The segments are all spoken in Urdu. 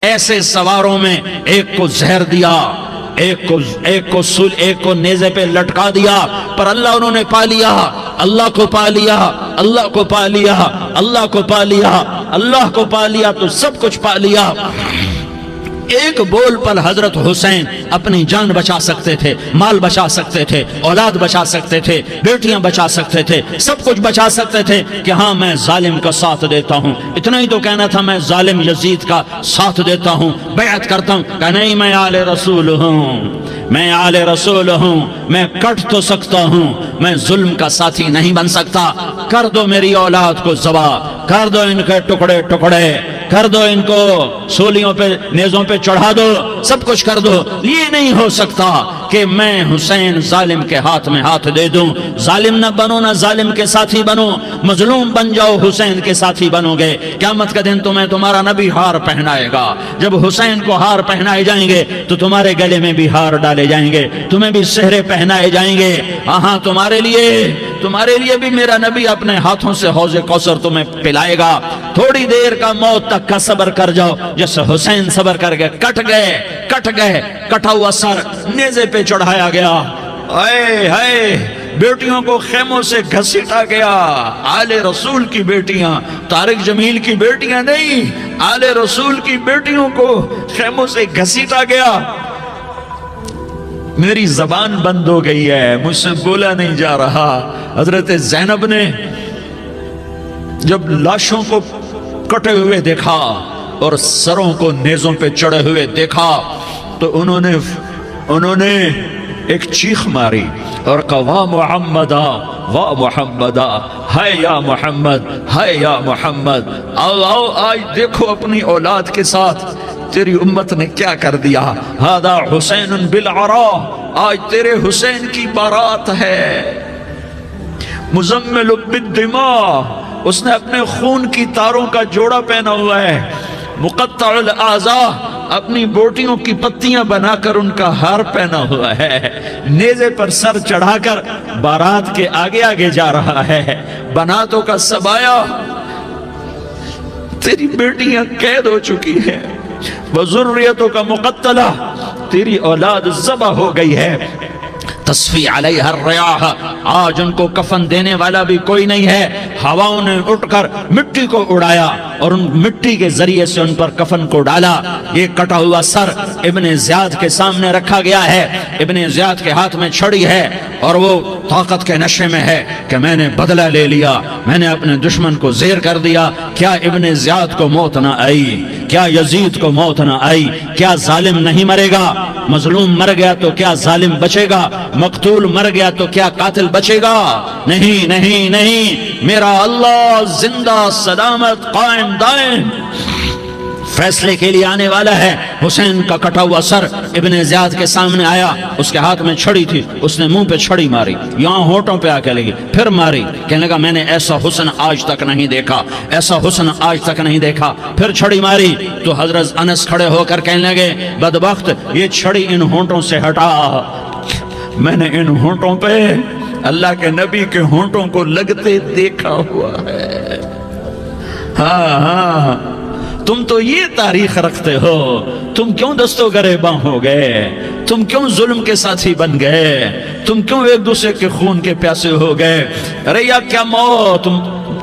ایسے سواروں میں ایک کو زہر دیا، ایک کو نیزے پہ لٹکا دیا، پر اللہ انہوں نے پا لیا، اللہ کو پا لیا، اللہ کو پا لیا، اللہ کو پا لیا، اللہ کو پا لیا تو سب کچھ پا لیا۔ ایک بول پر حضرت حسین اپنی جان بچا سکتے تھے، مال بچا سکتے تھے، اولاد بچا سکتے تھے، بیٹیاں بچا سکتے تھے، سب کچھ بچا سکتے تھے کہ ہاں میں ظالم کا ساتھ دیتا ہوں۔ اتنا ہی تو کہنا تھا میں ظالم یزید کا ساتھ دیتا ہوں، بیعت کرتا ہوں، کہ نہیں میں آل رسول ہوں، میں آل رسول ہوں، میں کٹ تو سکتا ہوں، میں ظلم کا ساتھی نہیں بن سکتا۔ کر دو میری اولاد کو ذبح، کر دو ان کے ٹکڑے ٹکڑے، کر دو ان کو سولیوں پہ نیزوں پہ چڑھا دو، سب کچھ کر دو۔ یہ نہیں ہو سکتا کہ میں حسین ظالم کے ہاتھ میں ہاتھ دے دوں۔ ظالم نہ بنو، نہ ظالم کے ساتھی بنو، مظلوم بن جاؤ، حسین کے ساتھی بنو گے۔ قیامت کا دن تمہیں تمہارا نبی ہار پہنائے گا۔ جب حسین کو ہار پہنائے جائیں گے تو تمہارے گلے میں بھی ہار ڈالے جائیں گے، تمہیں بھی سہرے پہنائے جائیں گے۔ ہاں تمہارے لیے بھی میرا نبی اپنے ہاتھوں سے حوض کوثر تمہیں پلائے گا۔ تھوڑی دیر کا موت تک کا صبر کر جاؤ، جیسے حسین صبر کر گئے، کٹ گئے، کٹا ہوا سر نیزے پہ چڑھایا گیا۔ اے ہائے، بیٹیوں کو خیموں سے گھسیٹا گیا۔ آل رسول کی بیٹیاں، طارق جمیل کی بیٹیاں نہیں، آل رسول کی بیٹیوں کو خیموں سے گھسیٹا گیا۔ میری زبان بند ہو گئی ہے، مجھ سے بولا نہیں جا رہا۔ حضرت زینب نے جب لاشوں کو کٹے ہوئے دیکھا اور سروں کو نیزوں پہ چڑھے ہوئے دیکھا تو انہوں نے ایک چیخ ماری اور کہا واہ محمدہ، واہ محمدہ، ہے یا محمد، ہے یا محمد۔ آؤ آج دیکھو اپنی اولاد کے ساتھ تیری امت نے کیا کر دیا۔ ہذا حسین بالعراء، آج تیرے حسین کی بارات ہے۔ مزمل بالدماء، اس نے اپنے خون کی تاروں کا جوڑا پہنا ہوا ہے۔ مقطع الاعضاء، اپنی بوٹیوں کی پتیاں بنا کر ان کا ہار پہنا ہوا ہے۔ نیزے پر سر چڑھا کر بارات کے آگے آگے جا رہا ہے۔ بناتوں کا سبایا، تیری بیٹیاں قید ہو چکی ہیں۔ وذریتوں کا مقتلہ، تیری اولاد ذبح ہو گئی ہے۔ تصفی علیہ الریاح، آج ان کو کفن دینے والا بھی کوئی نہیں ہے۔ ہواؤں نے اٹھ کر مٹی کو اڑایا اور ان مٹی کے ذریعے سے ان پر کفن کو ڈالا۔ یہ کٹا ہوا سر ابن زیاد کے سامنے رکھا گیا ہے۔ ابن زیاد کے ہاتھ میں چھڑی ہے اور وہ طاقت کے نشے میں ہے کہ میں نے بدلہ لے لیا، میں نے اپنے دشمن کو زیر کر دیا۔ کیا ابن زیاد کو موت نہ آئی؟ کیا یزید کو موت نہ آئی؟ کیا ظالم نہیں مرے گا؟ مظلوم مر گیا تو کیا ظالم بچے گا؟ مقتول مر گیا تو کیا قاتل بچے گا؟ نہیں نہیں نہیں، میرا اللہ زندہ سلامت قائم دائم فیصلے کے لیے آنے والا ہے۔ حسین کا کٹا ہوا سر ابن زیاد کے سامنے آیا، اس کے ہاتھ میں چھڑی تھی، اس نے منہ پہ چھڑی ماری، یہاں ہونٹوں پہ آ کے لگی، پھر ماری، کہنے لگا میں نے ایسا حسن آج تک نہیں دیکھا، ایسا حسن آج تک نہیں دیکھا، پھر چھڑی ماری تو حضرت انس کھڑے ہو کر کہنے لگے بدبخت، یہ چھڑی ان ہونٹوں سے ہٹا۔ میں نے ان ہونٹوں پہ اللہ کے نبی کے ہونٹوں کو لگتے دیکھا ہوا ہے۔ ہاں، تم تو یہ تاریخ رکھتے ہو، تم کیوں دستوں گریباں ہو گئے؟ تم کیوں ظلم کے ساتھی بن گئے؟ تم کیوں ایک دوسرے کے خون کے پیاسے ہو گئے؟ ارے یا کیا موت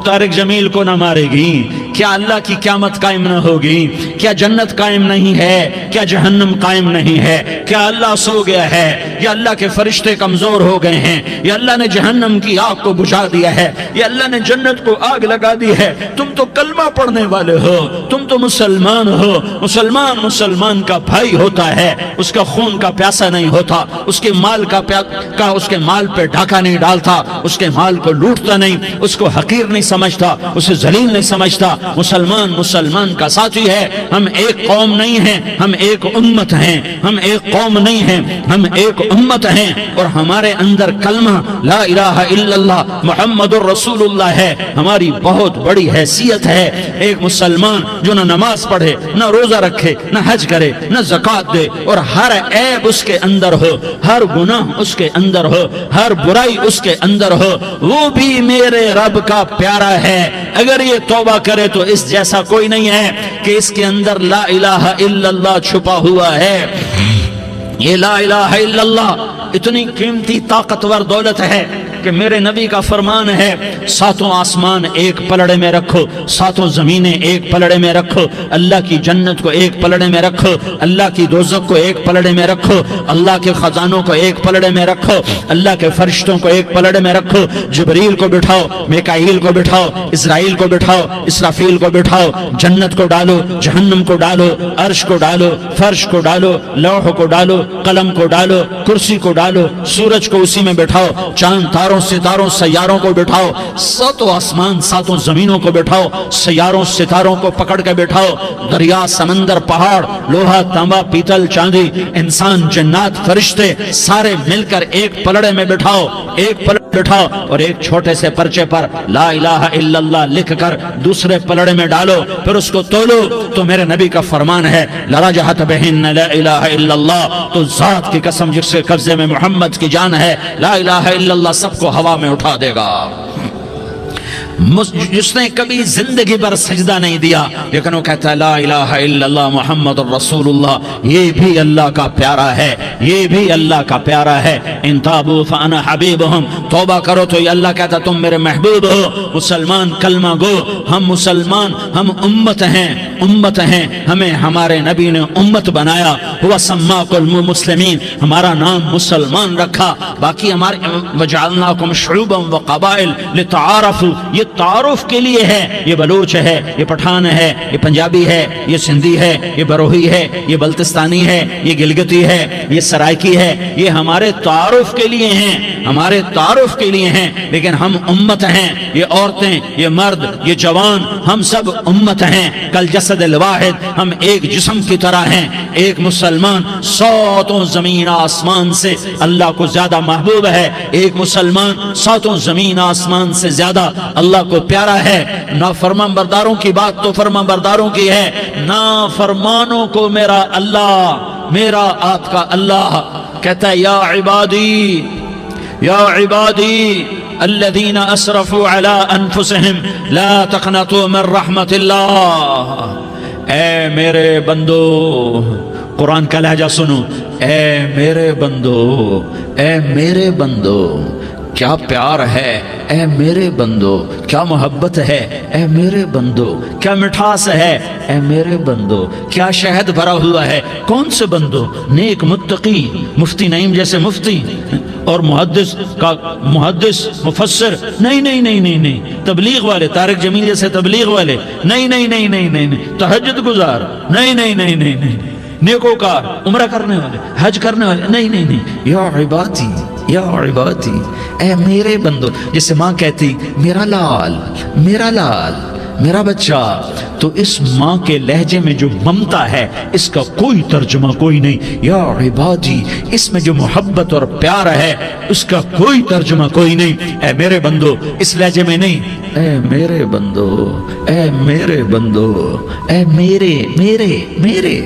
طارق جمیل کو نہ مارے گی؟ کیا اللہ کی قیامت قائم نہ ہوگی؟ کیا جنت قائم نہیں ہے؟ کیا جہنم قائم نہیں ہے؟ کیا اللہ سو گیا ہے؟ یا اللہ کے فرشتے کمزور ہو گئے ہیں؟ یا اللہ نے جہنم کی آگ کو بجھا دیا ہے؟ یا اللہ نے جنت کو آگ لگا دی ہے؟ تم تو کلمہ پڑھنے والے ہو، تم تو مسلمان ہو۔ مسلمان کا بھائی ہوتا ہے، اس کا خون کا پیاسا نہیں ہوتا، اس کے مال اس کے مال پہ ڈھاکہ نہیں ڈالتا، اس کے مال کو لوٹتا نہیں، اس کو حقیر نہیں سمجھتا، اسے ذلیل نہیں سمجھتا۔ مسلمان کا ساتھی ہے۔ ہم ایک قوم نہیں ہیں، ہم ایک امت ہیں، ہم ایک قوم نہیں ہیں، ہم ایک امت ہیں، اور ہمارے اندر کلمہ لا الہ الا اللہ محمد الرسول اللہ ہے۔ ہماری بہت بڑی حیثیت ہے۔ ایک مسلمان جو نہ نماز پڑھے، نہ روزہ رکھے، نہ حج کرے، نہ زکوٰۃ دے، اور ہر عیب اس کے اندر ہو، ہر گناہ اس کے اندر ہو، ہر برائی اس کے اندر ہو، وہ بھی میرے رب کا پیارا ہے۔ اگر یہ توبہ کرے تو اس جیسا کوئی نہیں ہے کہ اس کے اندر لا الہ الا اللہ چھپا ہوا ہے۔ یہ لا الہ الا اللہ اتنی قیمتی طاقتور دولت ہے کہ میرے نبی کا فرمان ہے، ساتوں آسمان ایک پلڑے میں رکھو، ساتوں زمینیں ایک پلڑے میں رکھو، اللہ کی جنت کو ایک پلڑے میں رکھو، اللہ کی دوزخ کو ایک پلڑے میں رکھو، اللہ کے خزانوں کو ایک پلڑے میں رکھو، اللہ کے فرشتوں کو ایک پلڑے میں رکھو، جبریل کو بٹھاؤ، میکائیل کو بٹھاؤ، اسرائیل کو بٹھاؤ، اسرافیل کو بٹھاؤ، جنت کو ڈالو، جہنم کو ڈالو، عرش کو ڈالو، فرش کو ڈالو، لوح کو ڈالو، قلم کو ڈالو، کرسی کو ڈالو، سورج کو اسی میں بٹھاؤ، چاند تاروں ستاروں سیاروں کو بٹھاؤ، ساتوں آسمان ساتوں زمینوں کو بٹھاؤ، سیاروں ستاروں کو پکڑ کے بٹھاؤ، دریا سمندر پہاڑ لوہا تانبا پیتل چاندی انسان جنات فرشتے سارے مل کر ایک پلڑے میں بٹھاؤ، ایک پلڑے بٹھاؤ اور ایک چھوٹے سے پرچے پر لا الہ الا اللہ لکھ کر دوسرے پلڑے میں ڈالو، پھر اس کو تولو تو میرے نبی کا فرمان ہے لرجحت بہن لا الہ الا اللہ، تو ذات کی قسم جس کے قبضے میں محمد کی جان ہے، لا الہ الا اللہ سب کو ہوا میں اٹھا دے گا۔ جس نے کبھی زندگی پر سجدہ نہیں دیا لیکن وہ کہتا ہے لا الہ الا اللہ محمد الرسول اللہ، یہ بھی اللہ کا پیارا ہے، یہ بھی اللہ کا پیارا ہے۔ ان تابوا فانا حبیبہم، توبہ کرو تو یہ اللہ کہتا تم میرے محبوب ہو۔ مسلمان کلمہ گو، ہم مسلمان، ہم امت ہیں، امت ہیں، ہمیں ہمارے نبی نے امت بنایا، ہوا سماکم المسلمین، ہمارا نام مسلمان رکھا، باقی ہمارے وجعلناکم شعوبا وقبائل لتعارفوا، یہ تعارف کے لیے ہے، یہ بلوچ ہے، یہ پٹھان ہے، یہ پنجابی ہے، یہ سندھی ہے، یہ بروہی ہے، یہ بلتستانی ہے، یہ گلگتی ہے، یہ سرائکی ہے، یہ ہمارے تعارف کے لیے ہیں، ہمارے تعارف کے لیے ہیں، لیکن ہم امت ہیں، یہ عورتیں، یہ مرد، یہ جوان، ہم سب امت ہیں، کل جسد الواحد، ہم ایک جسم کی طرح ہیں۔ ایک مسلمان ساتوں زمین آسمان سے اللہ کو زیادہ محبوب ہے، ایک مسلمان ساتوں زمین آسمان سے زیادہ اللہ کو پیارا ہے۔ نافرمان برداروں کی بات تو فرمان برداروں کی ہے، نافرمانوں کو میرا اللہ، میرا آپ کا اللہ کہتا ہے یا عبادی، یا عبادی الذین اسرفوا علی انفسہم لا تقنطوا من رحمت اللہ، اے میرے بندو، قرآن کا لہجہ سنو، اے میرے بندو، اے میرے بندو، کیا پیار ہے، اے میرے بندو، کیا محبت ہے، اے میرے بندو، کیا مٹھاس ہے، اے میرے بندو، کیا شہد بھرا ہوا ہے۔ کون سے بندو؟ نیک متقی، مفتی نعیم جیسے مفتی اور محدث کا محدث مفسر، نہیں نہیں نہیں نہیں نہیں، تبلیغ والے، طارق جمیل جیسے تبلیغ والے، نہیں نہیں نہیں نہیں نہیں، تہجد گزار، نہیں نہیں نہیں نہیں نہیں، نیکوکار، عمرہ کرنے والے، حج کرنے والے، نہیں نہیں نہیں، یا عبادی، یا عبادی، اے میرے بندو، جسے ماں کہتی میرا لال، میرا لال، میرا بچہ، تو اس ماں کے لہجے میں جو ممتا ہے اس کا کوئی ترجمہ کوئی نہیں۔ یا عبادی، اس میں جو محبت اور پیار ہے اس کا کوئی ترجمہ کوئی نہیں۔ اے میرے بندو، اس لہجے میں نہیں، اے میرے بندو، اے میرے بندو، اے میرے میرے میرے،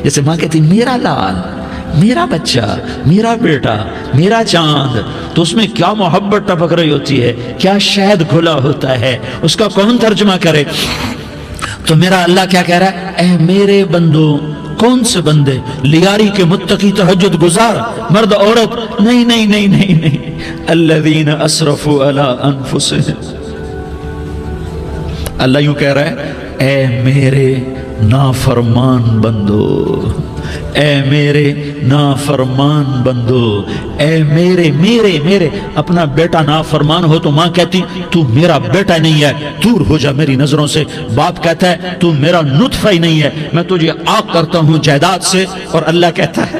جیسے ماں کہتی میرا لال، میرا بچہ، میرا بیٹا، میرا چاند، تو اس میں کیا محبت ٹپک رہی ہوتی ہے، کیا شہد کھلا ہوتا ہے، اس کا کون ترجمہ کرے؟ تو میرا اللہ کیا کہہ رہا ہے؟ اے میرے بندو، کون سے بندے؟ لیاری کے متقی، تہجد گزار، مرد عورت، نہیں نہیں نہیں نہیں نہیں، الذین اسرفوا علی انفسہم، اللہ یوں کہہ رہا ہے اے میرے نافرمان بندو، اے میرے نافرمان بندو، اے میرے میرے میرے، اپنا بیٹا نافرمان ہو تو ماں کہتی تو میرا بیٹا نہیں ہے، دور ہو جا میری نظروں سے۔ باپ کہتا ہے تو میرا نطفہ ہی نہیں ہے، میں تجھے آگ کرتا ہوں جائیداد سے۔ اور اللہ کہتا ہے،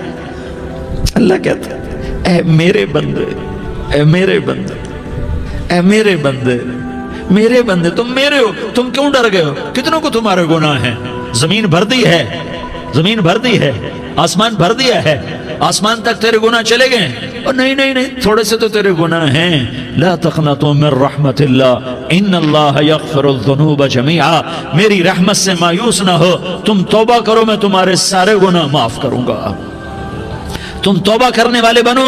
اللہ کہتا ہے اے میرے بندے، اے میرے بندے، اے میرے بندے، میرے بندے، تم میرے ہو، تم کیوں ڈر گئے ہو؟ کتنوں کو تمہارے گناہ ہیں؟ زمین بھر دی ہے، زمین بھر دی ہے، آسمان بھر دیا ہے، آسمان تک تیرے گناہ چلے گئے، اور نہیں نہیں نہیں، تھوڑے سے تو تیرے گناہ ہیں۔ لا تقنطوا من رحمت اللہ ان اللہ یغفر الذنوب جميعا، میری رحمت سے مایوس نہ ہو، تم توبہ کرو میں تمہارے سارے گناہ معاف کروں گا، تم توبہ کرنے والے بنو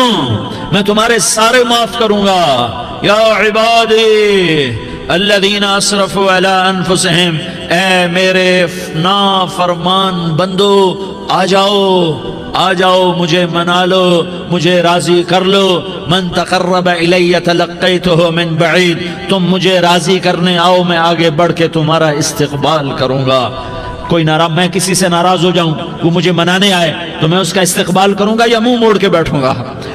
میں تمہارے سارے معاف کروں گا۔ یا عبادی الذین اسرفوا علی انفسہم، اے میرے نافرمان بندو آ جاؤ مجھے منا لو، مجھے راضی کر لو۔ من تقرب الی تلقیتہ من بعید، تم مجھے راضی کرنے آؤ، میں آگے بڑھ کے تمہارا استقبال کروں گا۔ کوئی ناراض، میں کسی سے ناراض ہو جاؤں، وہ مجھے منانے آئے تو میں اس کا استقبال کروں گا یا منہ موڑ کے بیٹھوں گا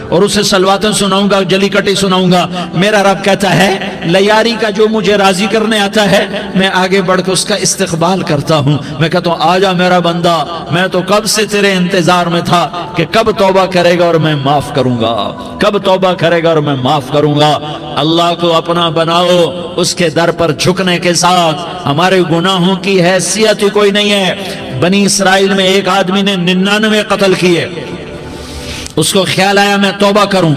اور اسے سلواتیں سناؤں گا، جلی کٹی سناؤں گا؟ میرا رب کہتا ہے لیاری کا جو مجھے راضی کرنے آتا ہے میں آگے بڑھ کے اس کا استقبال کرتا ہوں۔ میں کہتا ہوں آجا میرا بندہ، میں تو کب سے تیرے انتظار میں تھا کہ کب توبہ کرے گا اور میں معاف کروں گا، کب توبہ کرے گا اور میں معاف کروں گا۔ اللہ کو اپنا بناؤ، اس کے در پر جھکنے کے ساتھ ہمارے گناہوں کی حیثیت ہی کوئی نہیں ہے۔ بنی اسرائیل میں ایک آدمی نے 99 قتل کیے، اس کو خیال آیا میں توبہ کروں،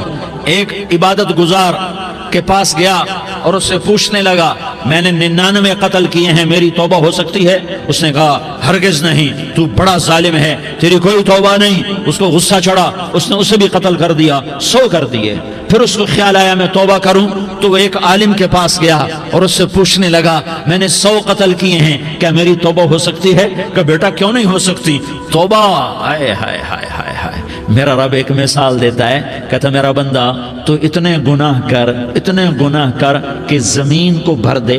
ایک عبادت گزار کے پاس گیا اور اس سے پوچھنے لگا میں نے 99 قتل کیے ہیں، میری توبہ ہو سکتی ہے؟ اس نے کہا ہرگز نہیں، تو بڑا ظالم ہے، تیری کوئی توبہ نہیں۔ اس کو غصہ چڑھا، اس نے اسے بھی قتل کر دیا، 100 کر دیے۔ پھر اس کو خیال آیا میں توبہ کروں، تو وہ ایک عالم کے پاس گیا اور اس سے پوچھنے لگا میں نے 100 قتل کیے ہیں، کیا میری توبہ ہو سکتی ہے؟ کہ بیٹا کیوں نہیں ہو سکتی توبہ؟ ہائے ہائے ہائے ہائے ہائے۔ میرا رب ایک مثال دیتا ہے، کہتا میرا بندہ تو اتنے گناہ کر کہ زمین کو بھر دے،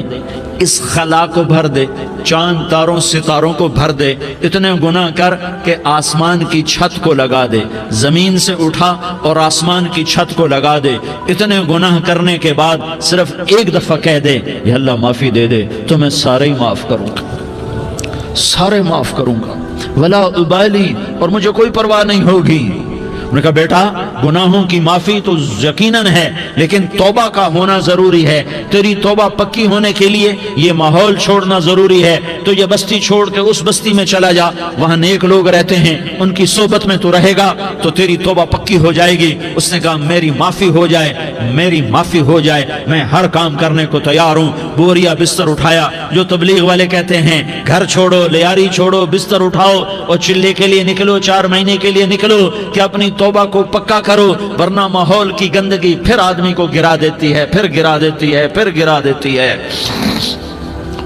اس خلا کو بھر دے، چاند تاروں ستاروں کو بھر دے، اتنے گناہ کر کہ آسمان کی چھت کو لگا دے، زمین سے اٹھا اور آسمان کی چھت کو لگا دے۔ اتنے گناہ کرنے کے بعد صرف ایک دفعہ کہہ دے یا اللہ معافی دے دے تو میں سارے ہی معاف کروں گا، سارے معاف کروں گا، ولا ابالی، اور مجھے کوئی پرواہ نہیں ہوگی۔ انہوں نے کہا بیٹا گناہوں کی معافی تو یقیناً ہے لیکن توبہ کا ہونا ضروری ہے، تیری توبہ پکی ہونے کے لیے یہ ماحول چھوڑنا ضروری ہے۔ تو یہ بستی چھوڑ کے اس بستی میں چلا جا، وہاں نیک لوگ رہتے ہیں، ان کی صحبت میں تو رہے گا تو تیری توبہ پکی ہو جائے گی۔ اس نے کہا میری معافی ہو جائے، میری معافی ہو جائے، میں ہر کام کرنے کو تیار ہوں۔ بوریا بستر اٹھایا، جو تبلیغ والے کہتے ہیں گھر چھوڑو، لیاری چھوڑو، بستر اٹھاؤ اور چلے کے لیے نکلو، 4 مہینے کے لیے نکلو کہ اپنی توبہ کو پکا کرو، ورنہ ماحول کی گندگی پھر آدمی کو گرا دیتی ہے، پھر گرا دیتی ہے، پھر گرا دیتی ہے۔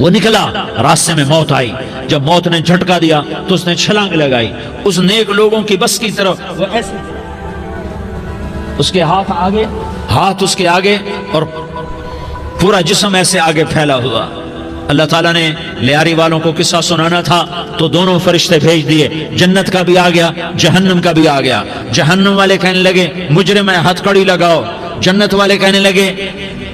وہ نکلا، راستے میں موت آئی، جب موت نے جھٹکا دیا تو اس نے چھلانگ لگائی اس نیک لوگوں کی بس کی طرف، وہ ایسے اس کے ہاتھ اس کے آگے اور پورا جسم ایسے آگے پھیلا ہوا۔ اللہ تعالیٰ نے لیاری والوں کو قصہ سنانا تھا تو دونوں فرشتے بھیج دیے، جنت کا بھی آ گیا، جہنم کا بھی آ گیا۔ جہنم والے کہنے لگے مجرم ہے ہتھ کڑی لگاؤ، جنت والے کہنے لگے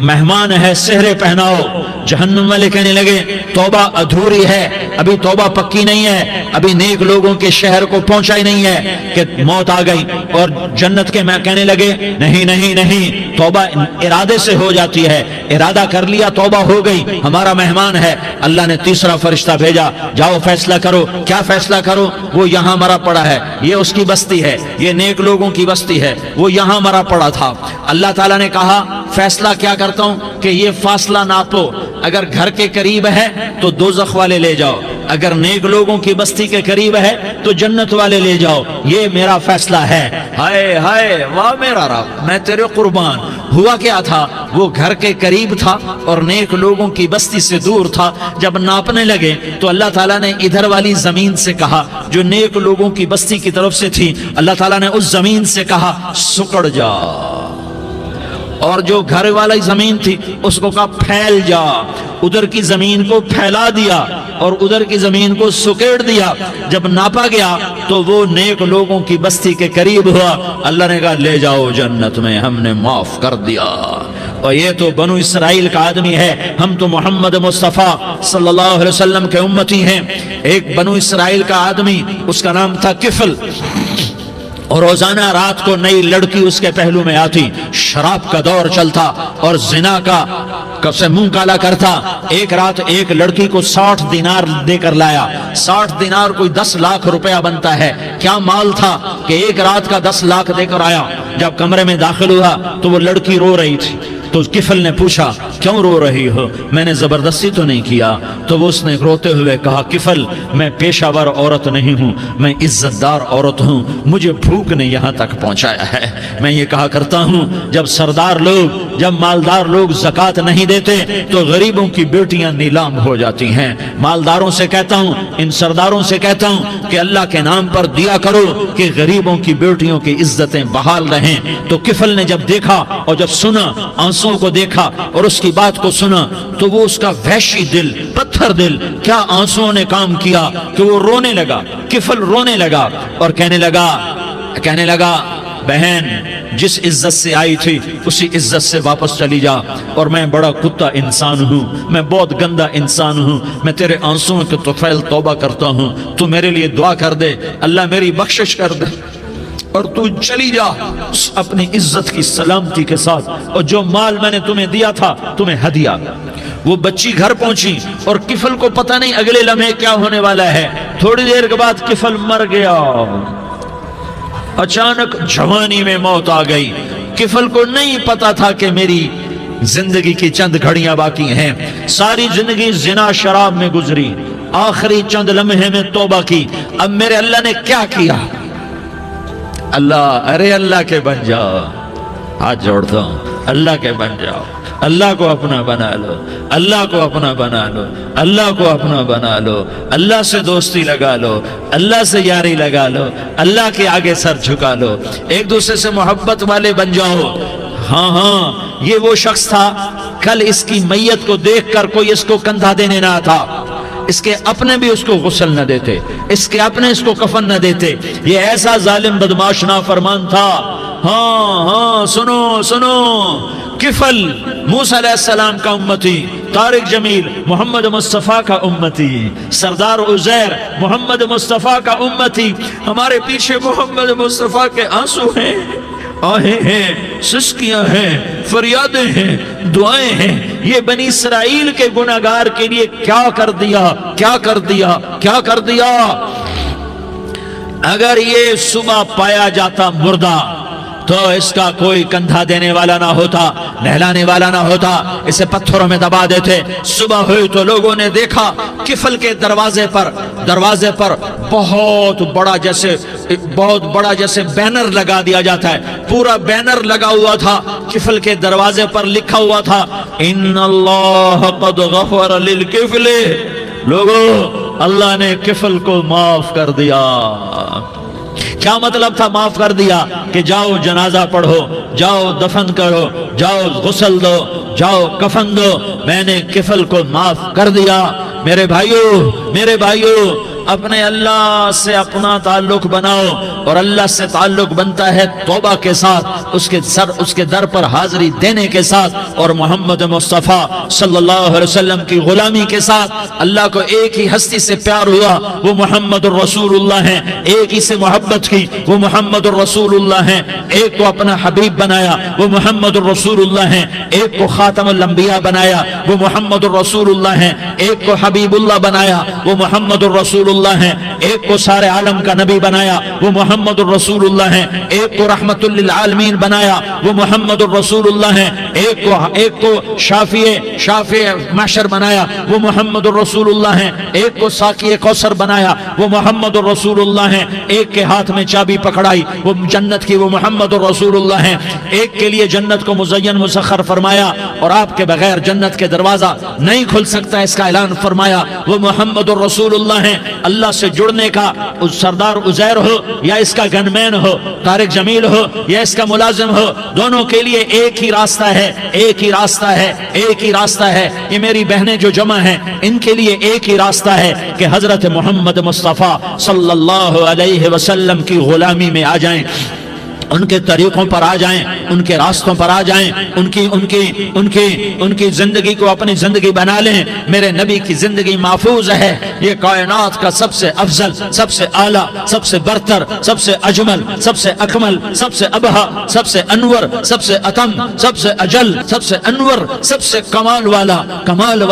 مہمان ہے سہرے پہناؤ۔ جہنم والے کہنے لگے توبہ ادھوری ہے، ابھی توبہ پکی نہیں ہے، ابھی نیک لوگوں کے شہر کو پہنچا ہی نہیں ہے کہ موت آ گئی۔ اور جنت کے میں کہنے لگے نہیں نہیں نہیں، توبہ ارادے سے ہو جاتی ہے، ارادہ کر لیا توبہ ہو گئی، ہمارا مہمان ہے۔ اللہ نے تیسرا فرشتہ بھیجا، جاؤ فیصلہ کرو۔ کیا فیصلہ کرو؟ وہ یہاں مرا پڑا ہے، یہ اس کی بستی ہے، یہ نیک لوگوں کی بستی ہے، وہ یہاں مرا پڑا تھا۔ اللہ تعالیٰ نے کہا فیصلہ کیا کرتا ہوں کہ یہ فاصلہ ناپو، اگر گھر کے قریب ہے تو دوزخ والے لے جاؤ، اگر نیک لوگوں کی بستی کے قریب ہے تو جنت والے لے جاؤ، یہ میرا فیصلہ ہے۔ ہائے ہائے واہ میرا رب، میں تیرے قربان۔ ہوا کیا تھا؟ وہ گھر کے قریب تھا اور نیک لوگوں کی بستی سے دور تھا۔ جب ناپنے لگے تو اللہ تعالیٰ نے ادھر والی زمین سے کہا جو نیک لوگوں کی بستی کی طرف سے تھی، اللہ تعالیٰ نے اس زمین سے کہا سکڑ جا، اور جو گھر والی زمین تھی اس کو کہا پھیل جا۔ ادھر کی زمین کو پھیلا دیا اور ادھر کی زمین کو سکیڑ دیا۔ جب ناپا گیا تو وہ نیک لوگوں کی بستی کے قریب ہوا۔ اللہ نے کہا لے جاؤ جنت میں، ہم نے معاف کر دیا۔ اور یہ تو بنو اسرائیل کا آدمی ہے، ہم تو محمد مصطفیٰ صلی اللہ علیہ وسلم کے امتی ہیں۔ ایک بنو اسرائیل کا آدمی، اس کا نام تھا کفل، اور روزانہ رات کو نئی لڑکی اس کے پہلو میں آتی، شراب کا دور چلتا اور زنا کا سے منہ کالا کرتا۔ ایک رات ایک لڑکی کو 60 دینار دے کر لایا۔ 60 دینار کوئی 10 لاکھ روپیہ بنتا ہے۔ کیا مال تھا کہ ایک رات کا 10 لاکھ دے کر آیا۔ جب کمرے میں داخل ہوا تو وہ لڑکی رو رہی تھی، تو کفل نے پوچھا کیوں رو رہی ہو؟ میں نے زبردستی تو نہیں کیا۔ تو وہ اس نے روتے ہوئے کہا کفل میں پیشہ ور عورت نہیں ہوں، میں عزت دار عورت ہوں، مجھے بھوک نے یہاں تک پہنچایا ہے۔ میں یہ کہا کرتا ہوں جب سردار لوگ، جب مالدار لوگ زکوٰۃ نہیں دیتے تو غریبوں کی بیٹیاں نیلام ہو جاتی ہیں۔ مالداروں سے کہتا ہوں، ان سرداروں سے کہتا ہوں کہ اللہ کے نام پر دیا کرو کہ غریبوں کی بیٹیوں کی عزتیں بحال رہیں۔ تو کفل نے جب دیکھا اور جب سنا، آنسوں کو دیکھا اور اس کی بات کو سنا، تو وہ اس کا وحشی دل، پتھر دل، کیا آنسوں نے کام کیا کہ وہ رونے لگا۔ کفل رونے لگا اور کہنے لگا بہن جس عزت سے آئی تھی اسی عزت سے واپس چلی جا، اور میں بڑا کتا انسان ہوں، میں بہت گندا انسان ہوں، میں تیرے آنسوں کے طفیل توبہ کرتا ہوں، تو میرے لیے دعا کر دے، اللہ میری بخشش کر دے، اور تو چلی جا اپنی عزت کی سلامتی کے ساتھ، اور جو مال میں نے تمہیں دیا تھا تمہیں ہدیہ۔ وہ بچی گھر پہنچی اور کفل کو پتہ نہیں اگلے لمحے کیا ہونے والا ہے۔ تھوڑی دیر کے بعد کفل مر گیا، اچانک جوانی میں موت آ گئی۔ کفل کو نہیں پتا تھا کہ میری زندگی کی چند گھڑیاں باقی ہیں، ساری زندگی زنا شراب میں گزری، آخری چند لمحے میں توبہ کی۔ اب میرے اللہ نے کیا کیا؟ اللہ کے بن جاؤ، ہاتھ جوڑتا ہوں، اللہ کے بن جاؤ، اللہ کو اپنا بنا لو، اللہ کو اپنا بنا لو، اللہ کو اپنا بنا لو، اللہ سے دوستی لگا لو، اللہ سے یاری لگا لو، اللہ کے آگے سر جھکا لو، ایک دوسرے سے محبت والے بن جاؤ۔ ہاں یہ وہ شخص تھا، کل اس کی میت کو دیکھ کر کوئی اس کو کندھا دینے نہ تھا، اس کے اپنے بھی اس کو غسل نہ دیتے، اس کے اپنے اس کو کفن نہ دیتے، یہ ایسا ظالم بدماش نافرمان تھا۔ ہاں سنو، کفل موسیٰ علیہ السلام کا امتی، طارق جمیل محمد مصطفیٰ کا امتی، سردار عزیر محمد مصطفیٰ کا امتی، ہمارے پیچھے محمد مصطفیٰ کے آنسو ہیں، آہیں ہیں، سسکیاں ہیں، فریادیں ہیں، دعائیں ہیں۔ یہ بنی اسرائیل کے گناہگار کے لیے کیا کر دیا۔ اگر یہ صبح پایا جاتا مردہ تو اس کا کوئی کندھا دینے والا نہ ہوتا، نہلانے والا نہ ہوتا، اسے پتھروں میں دبا دیتے۔ صبح ہوئی تو لوگوں نے دیکھا کفل کے دروازے پر بہت بڑا جیسے بینر لگا دیا جاتا ہے، پورا بینر لگا ہوا تھا، کفل کے دروازے پر لکھا ہوا تھا ان اللہ قد غفر للکفل، لوگوں اللہ نے کفل کو معاف کر دیا۔ کیا مطلب تھا معاف کر دیا؟ کہ جاؤ جنازہ پڑھو، جاؤ دفن کرو، جاؤ غسل دو، جاؤ کفن دو، میں نے کفل کو معاف کر دیا۔ میرے بھائیو اپنے اللہ سے اپنا تعلق بناؤ، اور اللہ سے تعلق بنتا ہے توبہ کے ساتھ، اس کے در پر حاضری دینے کے ساتھ، اور محمد مصطفیٰ صلی اللہ علیہ وسلم کی غلامی کے ساتھ۔ اللہ کو ایک ہی ہستی سے پیار ہوا، وہ محمد الرسول اللہ ہیں، ایک ہی سے محبت کی، وہ محمد الرسول اللہ ہیں، ایک کو اپنا حبیب بنایا، وہ محمد الرسول اللہ ہیں، ایک کو خاتم الانبیاء بنایا، وہ محمد الرسول اللہ ہیں، ایک کو حبیب اللہ بنایا، وہ محمد الرسول اللہ ہیں، ایک کو سارے عالم کا نبی بنایا، وہ محمد الرسول اللہ ہیں، ایک کو رحمت للعالمین بنایا، وہ محمد الرسول اللہ ہیں، ایک کو شافع محشر بنایا، وہ محمد الرسول اللہ ہیں، ایک کو ساقی کوثر بنایا، وہ محمد الرسول اللہ ہیں، ایک کے ہاتھ میں چابی پکڑائی وہ جنت کی، وہ محمد الرسول اللہ ہیں، ایک کے لیے جنت کو مزین مسخر فرمایا اور آپ کے بغیر جنت کے دروازہ نہیں کھل سکتا اس کا اعلان فرمایا، وہ محمد الرسول اللہ ہیں۔ اللہ سے جڑنے کا سردار عزیر ہو یا اس کا گن مین ہو، طارق جمیل ہو یا اس کا ملازم ہو، دونوں کے لیے ایک ہی راستہ ہے۔ یہ میری بہنیں جو جمع ہیں ان کے لیے ایک ہی راستہ ہے کہ حضرت محمد مصطفیٰ صلی اللہ علیہ وسلم کی غلامی میں آ جائیں، ان کے طریقوں پر آ جائیں، ان کے راستوں پر آ جائیں، ان کی زندگی کو اپنی زندگی بنا لیں۔ میرے نبی کی زندگی محفوظ ہے، یہ کائنات کا سب سے افضل، سب سے اعلیٰ، سب سے برتر، سب سے اجمل، سب سے اکمل، سب سے ابہا، سب سے انور، سب سے اتم، سب سے اجل، سب سے انور، سب سے کمال والا، جمال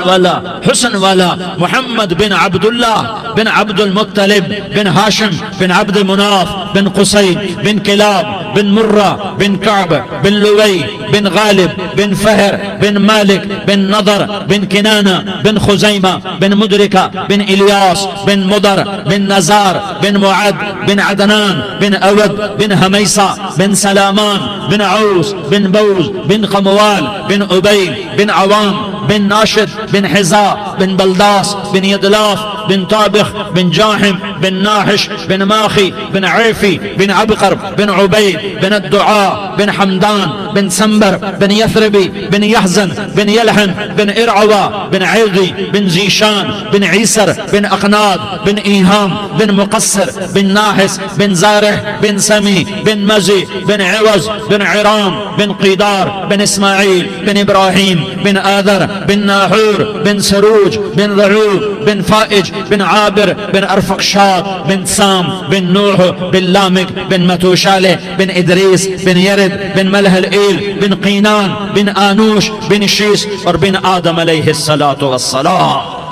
والا، حسن والا، محمد بن عبداللہ بن عبد المطلب بن ہاشم بن عبد مناف بن قصی بن کلاب بن مرة بن كعب بن لؤي بن غالب بن فهر بن مالك بن نضر بن كنانة بن خزيمة بن مدركة بن إلياس بن مضر بن نزار بن معد بن عدنان بن أود بن هميصة بن سلامان بن عوس بن بوز بن قموال بن أبي بن عوام بن ناشد بن حزاء بن بلداس بن يدلاف بن طابخ بن جاحم بن ناحش بن ماخي بن عيفي بن عبقر بن عبيد بن الدعاء بن حمدان بن سنبر بن يثربي بن يحزن بن يلحن بن إرعوى بن عيضي بن زيشان بن عيسر بن أقناد بن إيهام بن مقصر بن ناحس بن زارح بن سمي بن مزي بن عوز بن عرام بن قيدار بن إسماعيل بن إبراهيم بن آذر بن ناحور بن سروج بن ذعوب بن فائج بن عابر بن أرفقشاد بن سام بن نوح بن لامك بن متوشالة بن إدريس بن يرد بن ملح الإيل بن قينان بن آنوش بن شيس اور بن آدم علیہ السلام.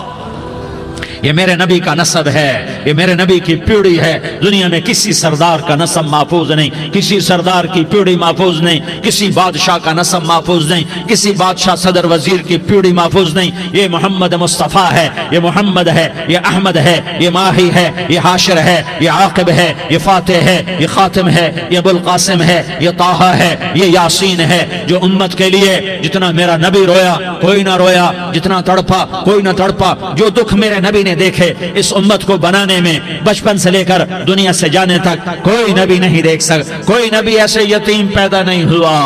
یہ میرے نبی کا نسب ہے، یہ میرے نبی کی پیڑھی ہے. دنیا میں کسی سردار کا نسب محفوظ نہیں، کسی سردار کی پیڑھی محفوظ نہیں، کسی بادشاہ کا نسب محفوظ نہیں، کسی بادشاہ صدر وزیر کی پیڑھی محفوظ نہیں. یہ محمد مصطفیٰ ہے، یہ محمد ہے، یہ احمد ہے، یہ ماہی ہے، یہ حاشر ہے، یہ عاقب ہے، یہ فاتح ہے، یہ خاتم ہے، یہ ابو القاسم ہے، یہ طٰہٰ ہے، یہ یاسین ہے. جو امت کے لیے جتنا میرا نبی رویا کوئی نہ رویا، جتنا تڑپا کوئی نہ تڑپا، جو دکھ میرے نبی نے دیکھے اس امت کو بنانے میں بچپن سے لے کر دنیا سے جانے تک کوئی نبی نہیں دیکھ سکتا. کوئی نبی ایسے یتیم پیدا نہیں ہوا،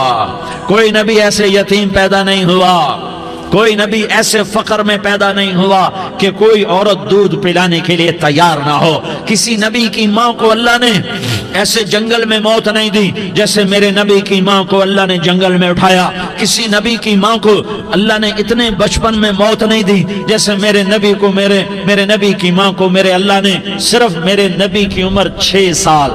کوئی نبی ایسے یتیم پیدا نہیں ہوا، کوئی نبی ایسے فقر میں پیدا نہیں ہوا کہ کوئی عورت دودھ پلانے کے لیے تیار نہ ہو. کسی نبی کی ماں کو اللہ نے ایسے جنگل میں موت نہیں دی جیسے میرے نبی کی ماں کو اللہ نے جنگل میں اٹھایا. کسی نبی کی ماں کو اللہ نے اتنے بچپن میں موت نہیں دی جیسے میرے نبی کو میرے نبی کی ماں کو میرے اللہ نے صرف میرے نبی کی عمر 6 سال،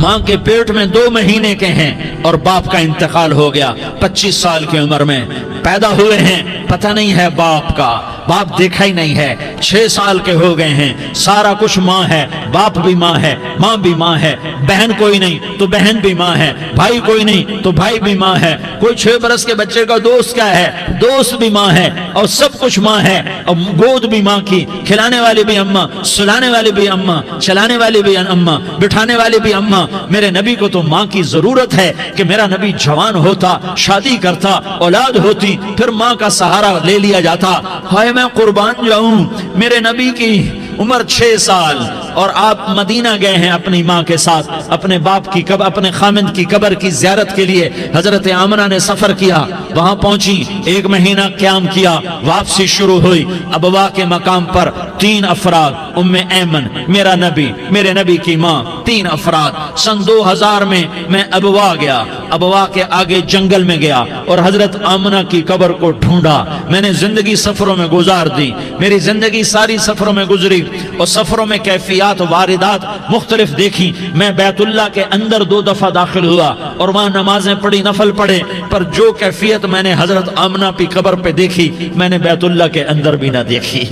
ماں کے پیٹ میں 2 مہینے کے ہیں اور باپ کا انتقال ہو گیا. 25 سال کی عمر میں پیدا ہوئے ہیں، پتہ نہیں ہے باپ کا، باپ دیکھا ہی نہیں ہے. 6 سال کے ہو گئے ہیں، سارا کچھ ماں ہے، باپ بھی ماں ہے، ماں بھی ماں ہے. بہن کوئی نہیں تو بہن بھی ماں ہے، بھائی کوئی نہیں تو بھائی بھی ماں ہے. کوئی 6 برس کے بچے کا دوست کیا ہے، دوست بھی ماں ہے، اور سب کچھ ماں ہے. اور گود بھی ماں کی، کھلانے والی بھی اماں، سلانے والی بھی اماں، چلانے والی بھی اماں، بٹھانے والی بھی اماں. میرے نبی کو تو ماں کی ضرورت ہے کہ میرا نبی جوان ہوتا، شادی کرتا، اولاد ہوتی، پھر ماں کا سہارا لے لیا جاتا. ہائے میں قربان جاؤں، میرے نبی کی عمر 6 سال اور آپ مدینہ گئے ہیں اپنی ماں کے ساتھ، اپنے باپ کی اپنے خامند کی قبر کی زیارت کے لیے. حضرت آمنہ نے سفر کیا، وہاں پہنچی، 1 مہینہ قیام کیا، واپسی شروع ہوئی. ابوا کے مقام پر 3 افراد، ام ایمن، میرا نبی، میرے نبی کی ماں، 3 افراد. سن 2000 میں ابوا گیا، ابوا کے آگے جنگل میں گیا اور حضرت آمنہ کی قبر کو ڈھونڈا. میں نے زندگی سفروں میں گزار دی، میری زندگی ساری سفروں میں گزری اور سفروں میں کیفیات واردات مختلف دیکھی. میں بیت اللہ کے اندر 2 دفعہ داخل ہوا اور وہاں نمازیں پڑھی، نفل پڑھے، پر جو کیفیت میں نے حضرت آمنہ کی قبر پہ دیکھی میں نے بیت اللہ کے اندر بھی نہ دیکھی.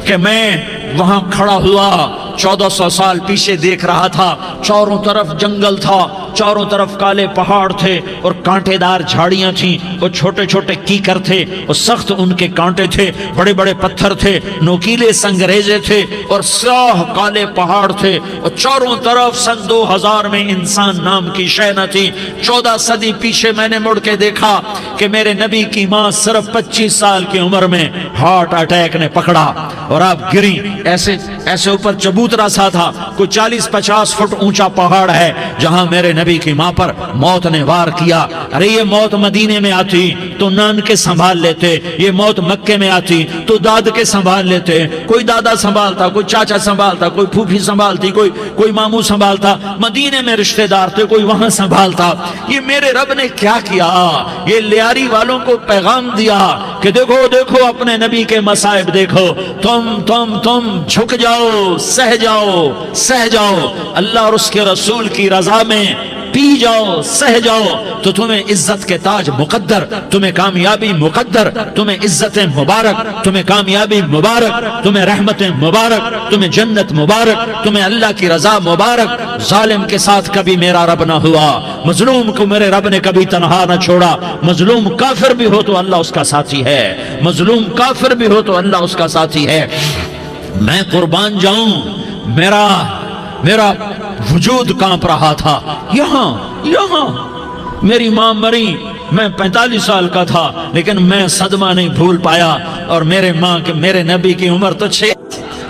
کہ میں وہاں کھڑا ہوا 1400 سال پیچھے دیکھ رہا تھا، چاروں طرف جنگل تھا، چاروں طرف کالے پہاڑ تھے اور کانٹے دار جھاڑیاں تھیں، اور چھوٹے چھوٹے کیکر تھے اور سخت ان کے کانٹے تھے، بڑے بڑے پتھر تھے، نوکیلے سنگریزے تھے اور سیاہ کالے پہاڑ تھے، اور چاروں طرف سن 2000 میں انسان نام کی شے نہ تھی. 14 صدی پیچھے میں نے مڑ کے دیکھا کہ میرے نبی کی ماں صرف 25 سال کی عمر میں ہارٹ اٹیک نے پکڑا اور آپ گری. ایسے اوپر چبوترا سا تھا، کوئی 40-50 فٹ اونچا پہاڑ ہے جہاں میرے نبی کی ماں پر موت نے وار کیا. ارے یہ موت مدینے میں آتی تو نان کے سنبھال لیتے، یہ موت مکے میں آتی تو داد کے سنبھال لیتے. کوئی دادا سنبھالتا، کوئی چاچا سنبھالتا، کوئی پھوپھی سنبھالتی، کوئی ماموں سنبھالتا. مدینے میں رشتہ دار تھے، کوئی وہاں سنبھالتا. یہ میرے رب نے کیا کیا؟ یہ لیاری والوں کو پیغام دیا کہ دیکھو دیکھو اپنے نبی کے مصائب دیکھو، تم جھک جاؤ، سہ جاؤ. اللہ اور اس کے رسول کی رضا میں پی جاؤ سہ جاؤ تو تمہیں عزت کے تاج مقدر، تمہیں کامیابی مقدر، تمہیں عزت مبارک، تمہیں کامیابی مبارک، تمہیں رحمت مبارک، تمہیں جنت مبارک، تمہیں اللہ کی رضا مبارک۔ ظالم کے ساتھ کبھی میرا رب نہ ہوا، مظلوم کو میرے رب نے کبھی تنہا نہ چھوڑا۔ مظلوم کافر بھی ہو تو اللہ اس کا ساتھی ہے، مظلوم کافر بھی ہو تو اللہ اس کا ساتھی ہے۔ میں قربان جاؤں، میرا وجود کانپ رہا تھا۔ یہاں میری ماں مری، میں 45 سال کا تھا، لیکن میں صدمہ نہیں بھول پایا۔ اور میرے نبی کی عمر تو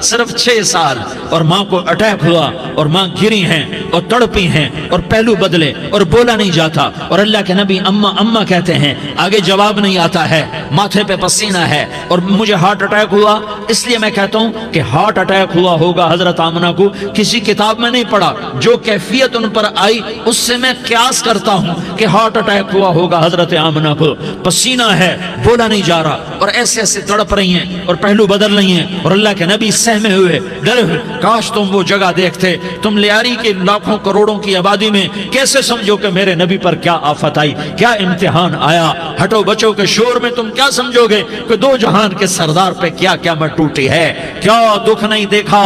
صرف 6 سال، اور ماں کو اٹیک ہوا اور ماں گری ہیں اور تڑپی ہیں اور پہلو بدلے اور بولا نہیں جاتا، اور اللہ کے نبی اماں اماں کہتے ہیں، آگے جواب نہیں آتا ہے، ماتھے پہ پسینہ ہے، اور مجھے ہارٹ اٹیک ہوا۔ اس لیے میں کہتا ہوں کہ ہارٹ اٹیک ہوا ہوگا حضرت آمنہ کو، کسی کتاب میں نہیں پڑھا، جو کیفیت ان پر آئی اس سے میں قیاس کرتا ہوں کہ ہارٹ اٹیک ہوا ہوگا حضرت آمنہ کو۔ پسینہ ہے، بولا نہیں جا رہا، اور ایسے ایسے تڑپ رہی ہیں اور پہلو بدل رہی ہیں، اور اللہ کے نبی سہمے ہوئے ڈرے ہوئے۔ کاش تم وہ جگہ دیکھتے، تم لیاری کے لاکھوں کروڑوں کی آبادی میں کیسے سمجھو کہ میرے نبی پر کیا آفت آئی، کیا امتحان آیا۔ ہٹو بچوں کے شور میں تم کیا سمجھو گے کہ دو جہان کے سردار پہ کیا قیامت ٹوٹی ہے۔ کیا دکھ نہیں دیکھا،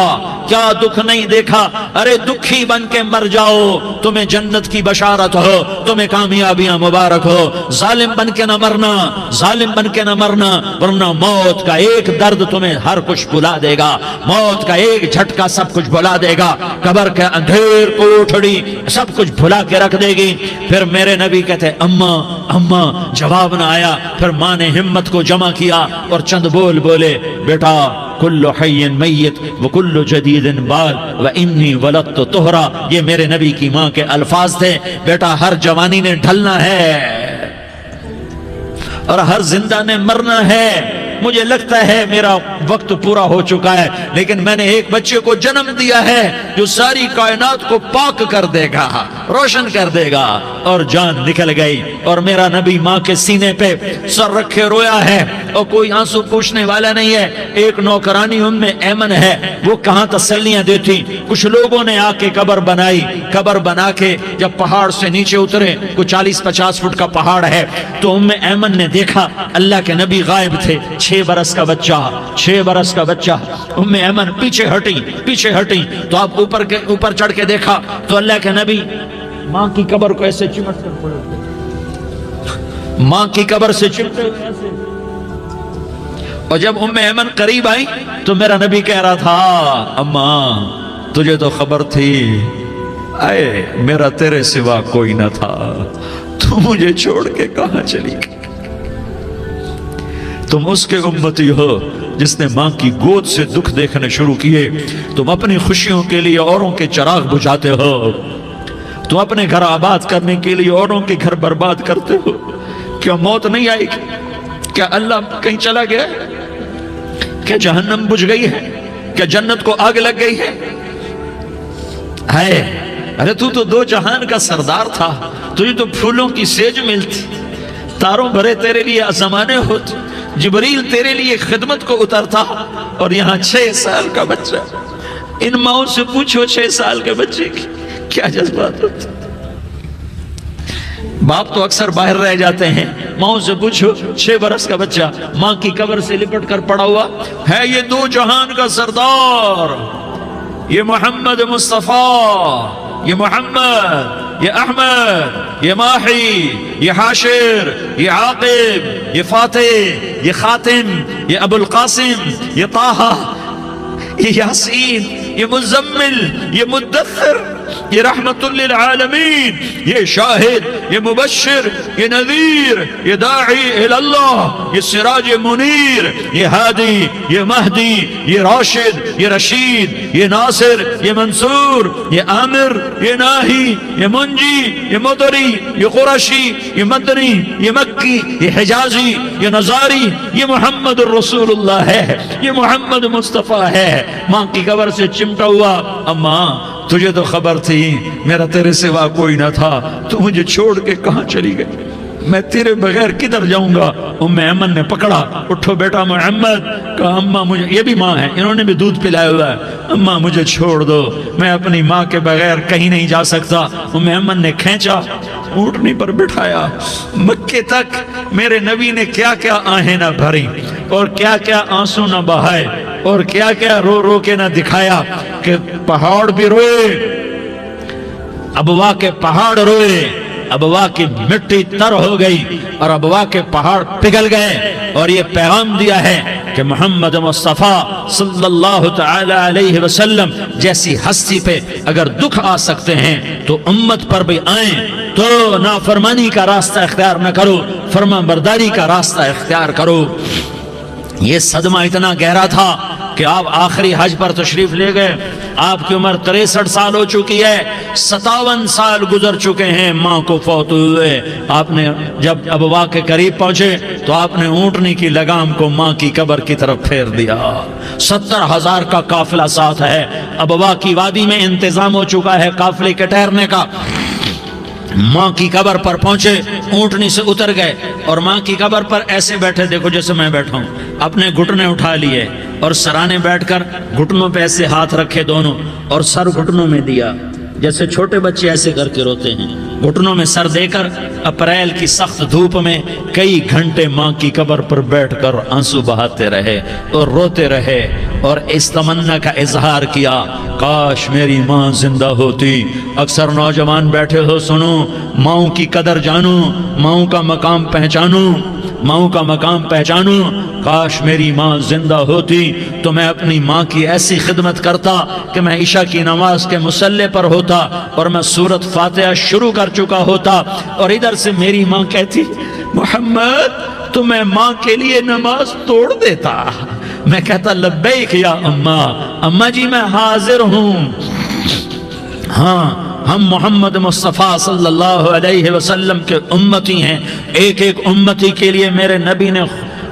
کیا دکھ نہیں دیکھا۔ ارے دکھی بن کے مر جاؤ، تمہیں جنت کی بشارت ہو، تمہیں کامیابیاں مبارک ہو۔ ظالم بن کے نہ مرنا، ظالم بن کے نہ مرنا، ورنہ موت کا ایک درد تمہیں ہر کچھ بھلا دے گا، موت کا ایک جھٹکا سب کچھ بھلا دے گا، قبر کے اندھیر کوٹھڑی سب کچھ بھلا کے رکھ دے گی۔ پھر میرے نبی کہتے اماں اماں، جواب نہ آیا۔ پھر ماں نے ہمت کو جمع کیا اور چند بول بولے، بیٹا کل حی میت وکل جدید بال وانی ولدت طہرا۔ یہ میرے نبی کی ماں کے الفاظ تھے، بیٹا ہر جوانی نے ڈھلنا ہے اور ہر زندہ نے مرنا ہے۔ مجھے لگتا ہے میرا وقت پورا ہو چکا ہے، لیکن میں نے ایک بچے کو جنم دیا ہے جو ساری کائنات کو پاک کر دے گا، روشن کر دے گا۔ اور جان نکل گئی، اور میرا نبی ماں کے سینے پہ سر رکھے رویا ہے، اور کوئی آنسو پوچھنے والا نہیں ہے۔ ایک نوکرانی ایمن ہے، وہ کہاں تسلیاں دیتی۔ کچھ لوگوں نے آ کے قبر بنائی، قبر بنا کے جب پہاڑ سے نیچے اترے، کوئی 40-50 فٹ کا پہاڑ ہے، تو ایمن نے دیکھا اللہ کے نبی غائب تھے۔ 6 برس کا بچہ، ایمن پیچھے ہٹی تو آپ اوپر چڑھ کے دیکھا تو اللہ کے نبی ماں کی قبر کو ایسے چمٹ کر پڑے، ماں کی قبر سے چمٹے ہوئے ایسے۔ اور جب ایمن قریب آئی تو میرا نبی کہہ رہا تھا، اماں تجھے تو خبر تھی، اے میرا تیرے سوا کوئی نہ تھا، تو مجھے چھوڑ کے کہاں چلی گئی۔ تم اس کے امتی ہو جس نے ماں کی گود سے دکھ دیکھنے شروع کیے۔ تم اپنی خوشیوں کے لیے اوروں کے چراغ بجھاتے ہو، تم اپنے گھر آباد کرنے کے لیے اوروں کے گھر برباد کرتے ہو۔ کیا موت نہیں آئی؟ کیا اللہ کہیں چلا گیا؟ کیا جہنم بجھ گئی ہے؟ کیا جنت کو آگ لگ گئی ہے؟ ارے تو دو جہان کا سردار تھا، تجھے تو پھولوں کی سیج ملتی، تاروں بھرے تیرے لیے زمانے ہوتے، جبریل تیرے لیے خدمت کو اترتا، اور یہاں 6 سال کا بچہ۔ ان ماؤں سے پوچھو 6 سال کے بچے کی کیا جذبات ہوتے۔ باپ تو اکثر باہر رہ جاتے ہیں، ماؤں سے پوچھو 6 برس کا بچہ ماں کی قبر سے لپٹ کر پڑا ہوا ہے۔ یہ دو جہان کا سردار، یہ محمد مصطفیٰ، یہ محمد، یہ احمد، یہ ماہی، یہ حاشر، یہ عاقب، یہ فاتح، یہ خاتم، یہ ابو القاسم، یہ طٰہٰ، یہ یاسین، یہ مزمل، یہ مدثر، یہ رحمت للعالمین، یہ شاہد، یہ مبشر، یہ نذیر، یہ داعی اللہ، یہ سراج منیر، یہ ہادی، یہ مہدی، یہ راشد، یہ رشید، یہ ناصر، یہ منصور، یہ عامر، یہ ناہی، یہ منجی، یہ مدری، یہ قرشی، یہ مدنی، یہ مکی، یہ حجازی، یہ نظاری، یہ محمد الرسول اللہ ہے، یہ محمد مصطفیٰ ہے۔ ماں کی قبر سے چمٹا ہوا، اماں تجھے تو خبر تھی میرا تیرے سوا کوئی نہ تھا، تو مجھے چھوڑ کے کہاں چلی گئی۔ میں تیرے بغیر کدھر جاؤں گا؟ ام ایمن نے پکڑا، اٹھو بیٹا محمد، کہا اماں مجھے، یہ بھی ماں ہے، انہوں نے بھی دودھ پلایا ہوا ہے، اماں مجھے چھوڑ دو، میں اپنی ماں کے بغیر کہیں نہیں جا سکتا۔ ام ایمن نے کھینچا، اونٹنی پر بٹھایا، مکے تک میرے نبی نے کیا کیا آہیں نہ بھری اور کیا کیا آنسو نہ بہائے اور کیا کیا رو رو کے نہ دکھایا کہ پہاڑ بھی روئے، ابوا کے پہاڑ روئے، ابوا کی مٹی تر ہو گئی اور ابوا کے پہاڑ پگھل گئے، اور یہ پیغام دیا ہے کہ محمد مصطفیٰ صلی اللہ تعالی علیہ وسلم جیسی ہستی پہ اگر دکھ آ سکتے ہیں تو امت پر بھی آئیں، تو نافرمانی کا راستہ اختیار نہ کرو، فرما برداری کا راستہ اختیار کرو۔ یہ صدمہ اتنا گہرا تھا کہ آپ آخری حج پر تشریف لے گئے، آپ کی عمر 63 سال ہو چکی ہے، 57 سال گزر چکے ہیں ماں کو فوت ہوئے۔ آپ نے جب ابوا کے قریب پہنچے تو آپ نے اونٹنی کی لگام کو ماں کی قبر کی طرف پھیر دیا۔ 70,000 کا قافلہ ساتھ ہے، ابوا کی وادی میں انتظام ہو چکا ہے قافلے کے ٹھہرنے کا۔ ماں کی قبر پر پہنچے، اونٹنی سے اتر گئے اور ماں کی قبر پر ایسے بیٹھے، دیکھو جیسے میں بیٹھا ہوں، اپنے گھٹنے اٹھا لیے اور سرانے بیٹھ کر گھٹنوں پہ ایسے ہاتھ رکھے دونوں اور سر گھٹنوں میں دیا، جیسے چھوٹے بچے ایسے کر کے روتے ہیں، گھٹنوں میں سر دے کر اپریل کی سخت دھوپ میں کئی گھنٹے ماں کی قبر پر بیٹھ کر آنسو بہاتے رہے اور روتے رہے اور اس تمنا کا اظہار کیا، کاش میری ماں زندہ ہوتی۔ اکثر نوجوان بیٹھے ہو، سنو، ماؤں کی قدر جانو، ماؤں کا مقام پہچانو، ماؤں کا مقام پہچانو۔ کاش میری ماں زندہ ہوتی تو میں اپنی ماں کی ایسی خدمت کرتا کہ میں عشاء کی نماز کے مصلی پر ہوتا اور میں سورۃ فاتحہ شروع کر چکا ہوتا، اور ادھر سے میری ماں کہتی محمد تو میں ماں کے لیے نماز توڑ دیتا، میں کہتا لبیک یا اماں، اماں جی میں حاضر ہوں۔ ہاں، ہم محمد مصطفیٰ صلی اللہ علیہ وسلم کے امتی ہیں، ایک ایک امتی کے لیے میرے نبی نے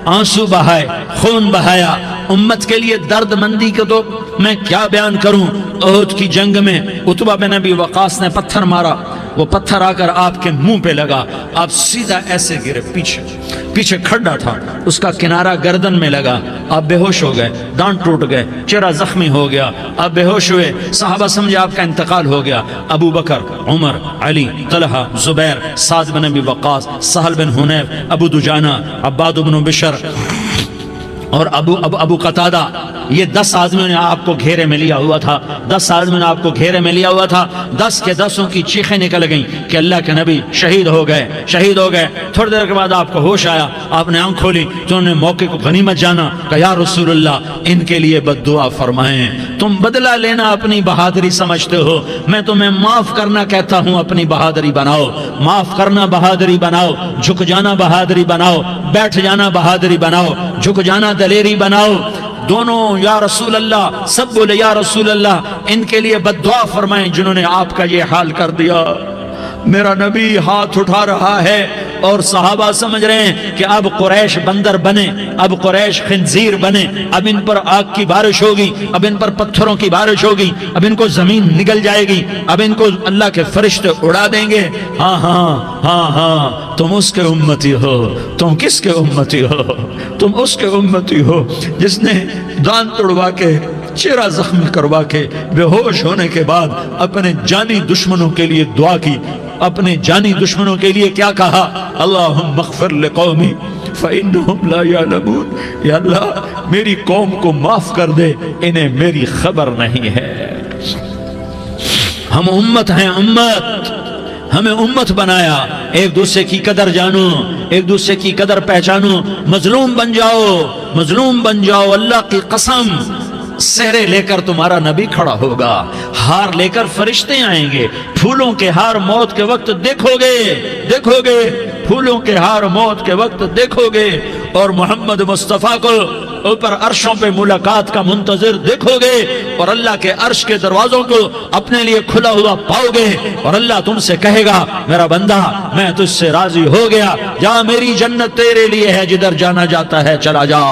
آنسو بہائے، خون بہایا، امت کے لیے درد مندی کو تو میں کیا بیان کروں۔ احد کی جنگ میں عتبہ بن ابی وقاص نے پتھر مارا، وہ پتھر آ کر آپ کے منہ پہ لگا، آپ سیدھا ایسے گرے، پیچھے کھڈا تھا، اس کا کنارہ گردن میں لگا، آپ بے ہوش ہو گئے، دانت ٹوٹ گئے، چہرہ زخمی ہو گیا، آپ بے ہوش ہوئے، صحابہ سمجھے آپ کا انتقال ہو گیا۔ ابو بکر، عمر، علی، طلحہ، زبیر، سعد بن ابی وقاص، سہل بن حنیف، ابو دجانہ، عباد بن بشر اور ابو قتادہ، یہ 10 آدمیوں نے آپ کو گھیرے میں لیا ہوا تھا، 10 آدمیوں نے آپ کو گھیرے میں لیا ہوا تھا، 10 کے 10 کی چیخیں نکل گئیں کہ اللہ کے نبی شہید ہو گئے، شہید ہو گئے۔ تھوڑی دیر کے بعد آپ کو ہوش آیا، آپ نے آنکھ کھولی تو انہوں نے موقع کو غنیمت جانا کہ یا رسول اللہ ان کے لیے بد دعا فرمائیں، تم بدلہ لینا اپنی بہادری سمجھتے ہو، میں تمہیں معاف کرنا کہتا ہوں، اپنی بہادری بناؤ، معاف کرنا بہادری بناؤ، جھک جانا بہادری بناؤ، بیٹھ جانا بہادری بناؤ، جھک جانا دلیری بناؤ۔ دونوں یا رسول اللہ، سب بولے یا رسول اللہ، ان کے لیے بد دعا فرمائیں جنہوں نے آپ کا یہ حال کر دیا۔ میرا نبی ہاتھ اٹھا رہا ہے اور صحابہ سمجھ رہے ہیں کہ اب قریش بندر بنے، اب قریش خنزیر بنے، اب ان پر آگ کی بارش ہوگی، اب ان پر پتھروں کی بارش ہوگی، اب ان کو زمین نگل جائے گی، اب ان کو اللہ کے فرشتے اڑا دیں گے۔ ہاں ہاں ہاں ہاں، تم اس کے امتی ہو، تم کس کے امتی ہو؟ تم اس کے امتی ہو جس نے دانت توڑوا کے، چہرہ زخمی کروا کے، بے ہوش ہونے کے بعد اپنے جانی دشمنوں کے لیے دعا کی، اپنے جانی دشمنوں کے لیے کیا کہا؟ اللہم اغفر لقومی فإنہم لا یعلمون، یا اللہ میری قوم کو معاف کر دے، انہیں میری خبر نہیں ہے۔ ہم امت ہیں، امت، ہمیں امت بنایا، ایک دوسرے کی قدر جانو، ایک دوسرے کی قدر پہچانو، مظلوم بن جاؤ، مظلوم بن جاؤ، اللہ کی قسم سہرے لے کر تمہارا نبی کھڑا ہوگا، ہار لے کر فرشتے آئیں گے، پھولوں کے ہار موت کے وقت دیکھو گے، دیکھو گے، پھولوں کے ہار موت کے وقت دیکھو گے، اور محمد مصطفیٰ کو اوپر عرشوں پہ ملاقات کا منتظر دیکھو گے، اور اللہ کے عرش کے دروازوں کو اپنے لیے کھلا ہوا پاؤ گے، اور اللہ تم سے کہے گا میرا بندہ میں تجھ سے راضی ہو گیا، جا میری جنت تیرے لیے ہے، جدھر جانا جاتا ہے چلا جا۔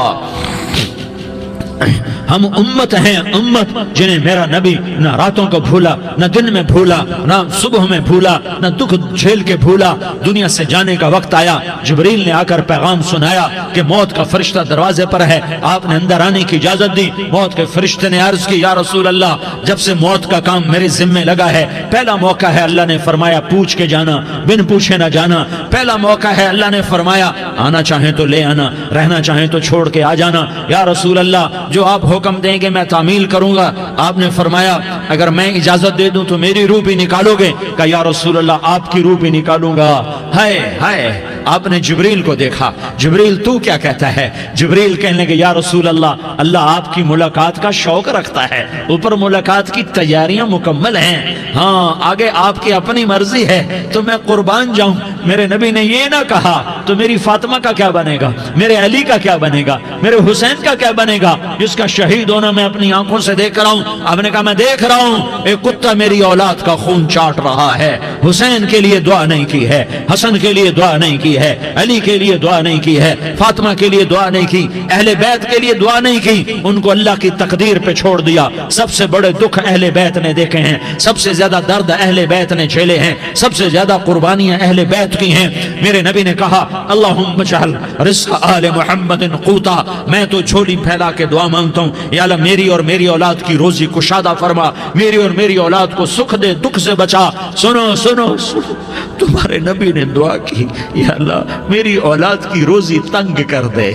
ہم امت ہیں، امت جنہیں میرا نبی نہ راتوں کو بھولا، نہ دن میں بھولا، نہ صبح میں بھولا، نہ دکھ جھیل کے بھولا۔ دنیا سے جانے کا وقت آیا، جبریل نے آ کر پیغام سنایا کہ موت کا فرشتہ دروازے پر ہے، آپ نے اندر آنے کی اجازت دی۔ موت کے فرشتے نے عرض کی، یا رسول اللہ، جب سے موت کا کام میرے ذمہ لگا ہے، پہلا موقع ہے، اللہ نے فرمایا پوچھ کے جانا، بن پوچھے نہ جانا۔ پہلا موقع ہے، اللہ نے فرمایا آنا چاہیں تو لے آنا، رہنا چاہیں تو چھوڑ کے آ جانا۔ یا رسول اللہ، جو آپ حکم دیں گے میں تعمیل کروں گا۔ آپ نے فرمایا اگر میں اجازت دے دوں تو میری روح بھی نکالو گے؟ کہا یا رسول اللہ، آپ کی روح بھی نکالوں گا۔ ہائے ہائے، آپ نے جبریل کو دیکھا، جبریل تو کیا کہتا ہے؟ جبریل کہنے لگے یا رسول اللہ، اللہ آپ کی ملاقات کا شوق رکھتا ہے، اوپر ملاقات کی تیاریاں مکمل ہیں، ہاں آگے آپ کی اپنی مرضی ہے تو میں قربان جاؤں۔ میرے نبی نے یہ نہ کہا تو میری فاطمہ کا کیا بنے گا، میرے علی کا کیا بنے گا، میرے حسین کا کیا بنے گا، جس کا شہید ہونا میں اپنی آنکھوں سے دیکھ رہا ہوں۔ آپ نے کہا میں دیکھ رہا ہوں، ایک کتا میری اولاد کا خون چاٹ رہا ہے۔ حسین کے لیے دعا نہیں کی ہے، حسن کے لیے دعا نہیں کی ہے، علی کے لیے دعا نہیں کی ہے، فاطمہ کے لیے دعا نہیں کی، اہل بیت کے لیے دعا نہیں کی، ان کو اللہ کی تقدیر پہ چھوڑ دیا۔ سب سے بڑے دکھ اہل بیت نے دیکھے ہیں، سب سے زیادہ درد اہل بیت نے جھیلے ہیں، سب سے زیادہ قربانیاں اہل بیت کی ہیں۔ میرے نبی نے کہا اللہم اجعل رزق آل محمد قوتا، میں تو جھولی پھیلا کے دعا مانگتا ہوں، یا اللہ میری اور میری اولاد کی روزی کشادہ فرما، میری اور میری اولاد کو سکھ دے، دکھ سے بچا۔ سنو سنو سنو، تمہارے نبی نے دعا کی، یا اللہ میری اولاد کی روزی تنگ کر دے،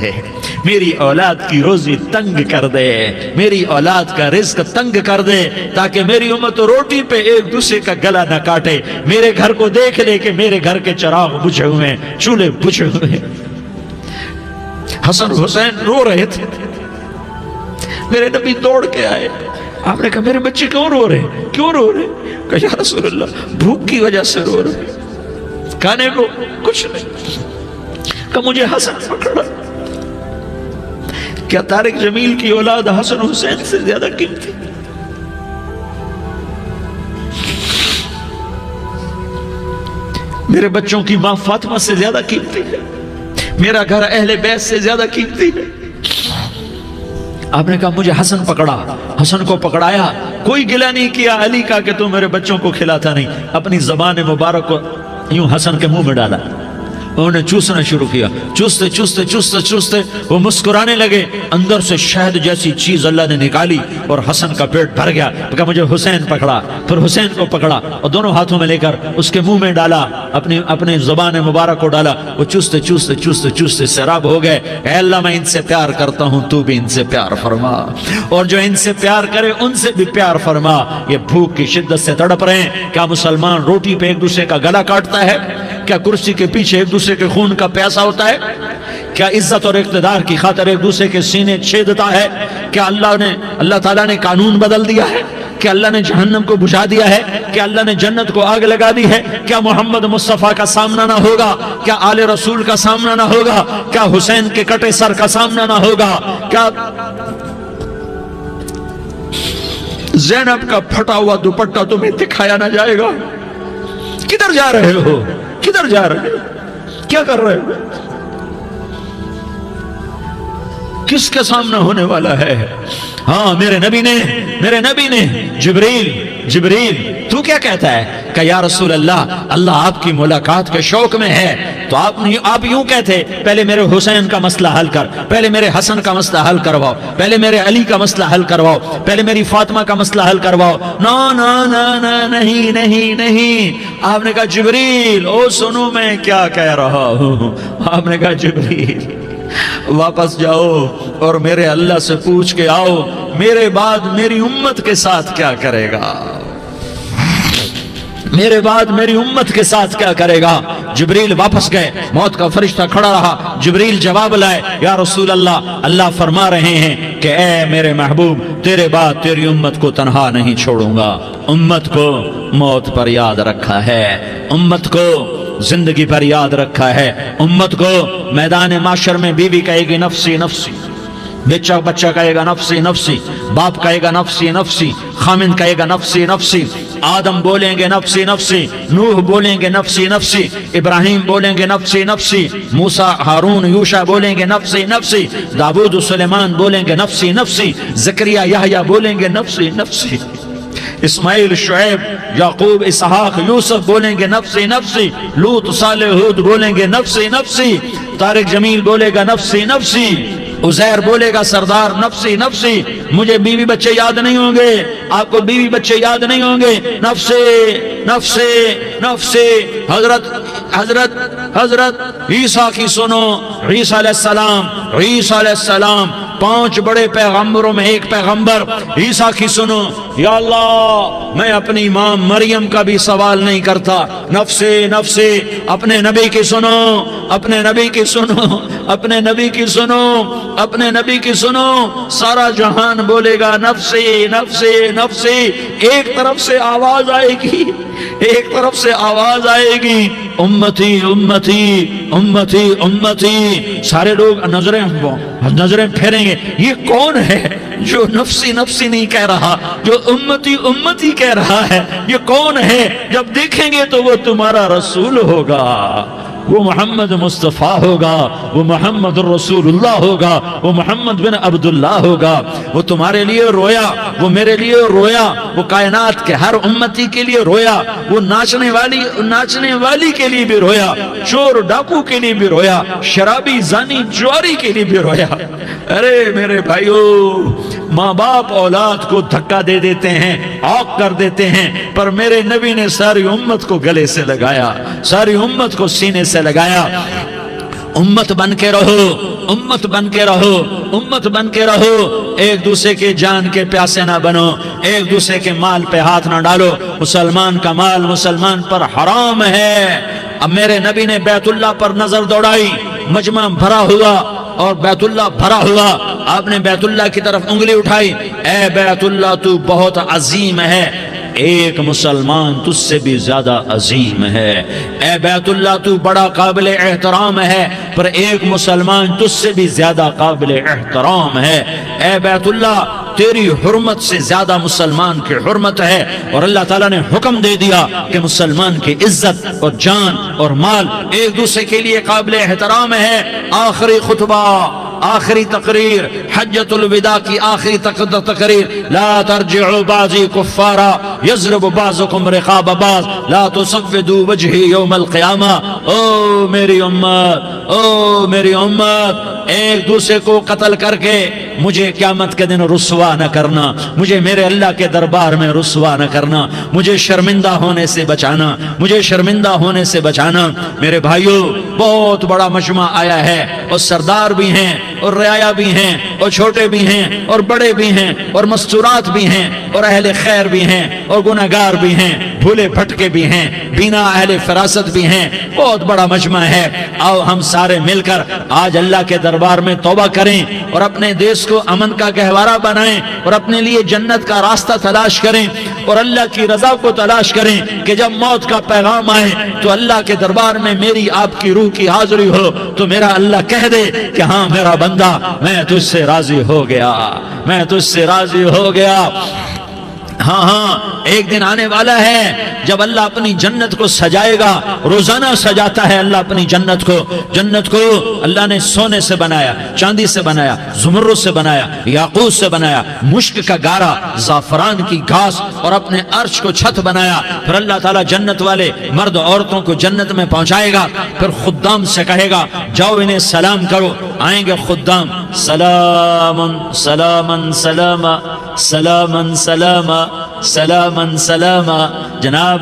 میری اولاد کی روزی تنگ کر دے، میری اولاد کا رزق تنگ کر دے، تاکہ میری امت روٹی پہ ایک دوسرے کا گلا نہ کاٹے، میرے گھر کو دیکھ لے کہ میرے گھر کے چراغ بجھے ہوئے ہیں، چولہے بجھے ہوئے ہیں۔ حسن حسین رو رہے تھے، میرے نبی دوڑ کے آئے، آپ نے کہا میرے بچے کیوں رو رہے ہیں، کیوں رو رہے ہیں؟ کہا یا رسول اللہ بھوک کی وجہ سے رو رہے ہیں، کھانے کو کچھ نہیں۔ کہا مجھے حسن پکڑا۔ کیا طارق جمیل کی اولاد حسن حسین سے زیادہ قیمتی؟ میرے بچوں کی ماں فاطمہ سے زیادہ قیمتی ہے، میرا گھر اہل بیت سے زیادہ قیمتی ہے۔ آپ نے کہا مجھے حسن پکڑا، حسن کو پکڑایا، کوئی گلہ نہیں کیا علی کا کہ تو میرے بچوں کو کھلاتا نہیں، اپنی زبان مبارک کو یوں حسن کے منہ میں ڈالا، انہوں نے چوسنا شروع کیا، چوستے چوستے چوستے چوستے وہ مسکرانے لگے، اندر سے شہد جیسی چیز اللہ نے نکالی اور حسن کا پیٹ بھر گیا۔ کہا مجھے حسین پکڑا، پھر حسین کو پکڑا اور دونوں ہاتھوں میں لے کر اس کے منہ میں ڈالا، اپنی زبان مبارک کو ڈالا، وہ چوستے چوستے چوستے چوستے سیراب ہو گئے۔ اے اللہ میں ان سے پیار کرتا ہوں، تو بھی ان سے پیار فرما، اور جو ان سے پیار کرے ان سے بھی پیار فرما۔ یہ بھوک کی شدت سے تڑپ رہے ہیں، کیا مسلمان روٹی پہ ایک دوسرے کا گلا کاٹتا ہے؟ کیا کرسی کے پیچھے ایک دوسرے کے خون کا پیاسا ہوتا ہے؟ کیا عزت اور اقتدار کی خاطر ایک دوسرے کے سینے چھیدتا ہے؟ کیا اللہ تعالیٰ نے قانون بدل دیا ہے؟ کیا اللہ نے جہنم کو بجھا دیا ہے؟ کیا اللہ نے جنت کو آگ لگا دی ہے؟ کیا محمد مصطفیٰ کا سامنا نہ ہوگا؟ کیا آل رسول کا سامنا نہ ہوگا؟ کیا حسین کے کٹے سر کا سامنا نہ ہوگا؟ کیا زینب کا پھٹا ہوا دوپٹہ تمہیں دکھایا نہ جائے گا؟ کدھر جا رہے ہو؟ کدھر جا رہے ہو؟ کیا کر رہے ہو؟ کس کے سامنے ہونے والا ہے؟ ہاں میرے نبی نے جبریل تو کیا کہتا ہے؟ کہ یا رسول اللہ، اللہ آپ کی ملاقات کے شوق میں ہے، تو آپ یوں کہتے پہلے میرے حسین کا مسئلہ حل کر، پہلے میرے حسن کا مسئلہ حل کرواؤ، پہلے میرے علی کا مسئلہ حل کرواؤ، پہلے میری فاطمہ کا مسئلہ حل کرواؤ۔ نا نا نا نا نہیں نہیں نہیں۔ آپ نے کہا جبریل او سنو میں کیا کہہ رہا ہوں۔ آپ نے کہا جبریل واپس جاؤ اور میرے اللہ سے پوچھ کے آؤ میرے بعد میری امت کے ساتھ کیا کرے گا، میرے بعد میری امت کے ساتھ کیا کرے گا۔ جبریل واپس گئے، موت کا فرشتہ کھڑا رہا، جبریل جواب لائے، یا رسول اللہ، اللہ فرما رہے ہیں کہ اے میرے محبوب، تیرے بعد تیری امت کو تنہا نہیں چھوڑوں گا۔ امت کو موت پر یاد رکھا ہے، امت کو زندگی پر یاد رکھا ہے، امت کو میدان معاشر میں بیوی کہے گی نفسی نفسی، بچہ کہے گا نفسی نفسی، باپ کہے گا نفسی نفسی، خامن کہے گا نفسی نفسی، آدم بولیں گے نفسی نفسی، نوح بولیں گے نفسی نفسی، ابراہیم بولیں گے نفسی نفسی، موسیٰ ہارون یوشع بولیں گے نفسی نفسی، داؤد و سلیمان بولیں گے نفسی نفسی، زکریا یحییٰ بولیں گے نفسی نفسی، اسماعیل شعیب یعقوب اسحاق یوسف بولیں گے نفسی نفسی، لوط صالح ہود بولیں گے نفسی نفسی، طارق جمیل بولے گا نفسی نفسی، عزیر بولے گا سردار نفسی نفسی، مجھے بیوی بچے یاد نہیں ہوں گے، آپ کو بیوی بچے یاد نہیں ہوں گے، نفسی نفسی نفسی۔ حضرت عیسیٰ کی سنو، عیسیٰ علیہ السلام، عیسیٰ علیہ السلام 5 بڑے پیغمبروں میں ایک پیغمبر عیسیٰ کی سنو، یا اللہ میں اپنی ماں مریم کا بھی سوال نہیں کرتا، نفسی نفسی، اپنے نبی کی سنو، اپنے نبی کی سنو، اپنے نبی کی سنو، اپنے نبی کی سنو، سارا جہان بولے گا نفسی نفسی نفسی، ایک طرف سے آواز آئے گی، ایک طرف سے آواز آئے گی، امتی امتی امتی امتی، سارے لوگ نظریں پھیریں گے، یہ کون ہے جو نفسی نفسی نہیں کہہ رہا، جو امتی امتی کہہ رہا ہے، یہ کون ہے؟ جب دیکھیں گے تو وہ تمہارا رسول ہوگا، وہ محمد مصطفیٰ ہوگا، وہ محمد الرسول اللہ ہوگا، وہ محمد بن عبداللہ ہوگا، وہ تمہارے لیے رویا، وہ میرے لیے رویا، وہ کائنات کے ہر امتی کے لیے رویا، وہ ناچنے والی کے لیے بھی رویا، چور ڈاکو کے لیے بھی رویا، شرابی زانی جواری کے لیے بھی رویا۔ ارے میرے بھائیو، ماں باپ اولاد کو دھکا دے دیتے ہیں، عوق کر دیتے ہیں، پر میرے نبی نے ساری امت کو گلے سے لگایا، ساری امت کو سینے سے لگایا۔ امت بن کے رہو، امت بن کے رہو، امت بن کے رہو، ایک دوسرے کے جان کے پیاسے نہ بنو، ایک دوسرے کے مال پہ ہاتھ نہ ڈالو، مسلمان کا مال مسلمان پر حرام ہے۔ اب میرے نبی نے بیت اللہ پر نظر دوڑائی، مجمع بھرا ہوا اور بیت اللہ بھرا ہوا، آپ نے بیت اللہ کی طرف انگلی اٹھائی، اے بیت اللہ تو بہت عظیم ہے، ایک مسلمان تجھ سے بھی زیادہ عظیم ہے، اے بیت اللہ تو بڑا قابل احترام ہے، پر ایک مسلمان تجھ سے بھی زیادہ قابل احترام ہے، اے بیت اللہ تیری حرمت سے زیادہ مسلمان کی حرمت ہے، اور اللہ تعالیٰ نے حکم دے دیا کہ مسلمان کی عزت اور جان اور مال ایک دوسرے کے لیے قابل احترام ہے۔ آخری خطبہ، آخری تقریر، حجۃ الوداع کی آخری تقریر، لا ترجعوا بعضی کفارا یضرب بعضکم رقاب بعض لا تصفدوا وجہی یوم القیامہ۔ او میری امت، او میری امت، ایک دوسرے کو قتل کر کے مجھے قیامت کے دن رسوا نہ کرنا، مجھے میرے اللہ کے دربار میں رسوا نہ کرنا، مجھے شرمندہ ہونے سے بچانا، مجھے شرمندہ ہونے سے بچانا۔ میرے بھائیو، بہت بڑا مجمع آیا ہے، اور سردار بھی ہیں اور رعایا بھی ہیں اور چھوٹے بھی ہیں اور بڑے بھی ہیں اور مستورات بھی ہیں اور اہل خیر بھی ہیں اور گناہگار بھی ہیں، بھولے بھٹکے بھی ہیں، بینا اہل فراست بھی ہیں، بہت بڑا مجمع ہے۔ آؤ ہم سارے مل کر آج اللہ کے دربار میں توبہ کریں اور اپنے دیش کو امن کا گہوارہ بنائیں اور اپنے لیے جنت کا راستہ تلاش کریں اور اللہ کی رضا کو تلاش کریں کہ جب موت کا پیغام آئے تو اللہ کے دربار میں میری آپ کی روح کی حاضری ہو تو میرا اللہ کہہ دے کہ ہاں میرا بندہ، میں تجھ سے راضی ہو گیا، میں تجھ سے راضی ہو گیا۔ ہاں ہاں، ایک دن آنے والا ہے جب اللہ اپنی جنت کو سجائے گا، روزانہ سجاتا ہے اللہ اپنی جنت کو۔ جنت کو اللہ نے سونے سے بنایا، چاندی سے بنایا، زمرد سے بنایا، یاقوت سے بنایا، مشک کا گارا، زعفران کی گھاس اور اپنے عرش کو چھت بنایا۔ پھر اللہ تعالیٰ جنت والے مرد عورتوں کو جنت میں پہنچائے گا، پھر خدام سے کہے گا جاؤ انہیں سلام کرو۔ آئیں گے خدام، سلامن سلامن سلاما سلامن سلاما سلامن سلاما۔ جناب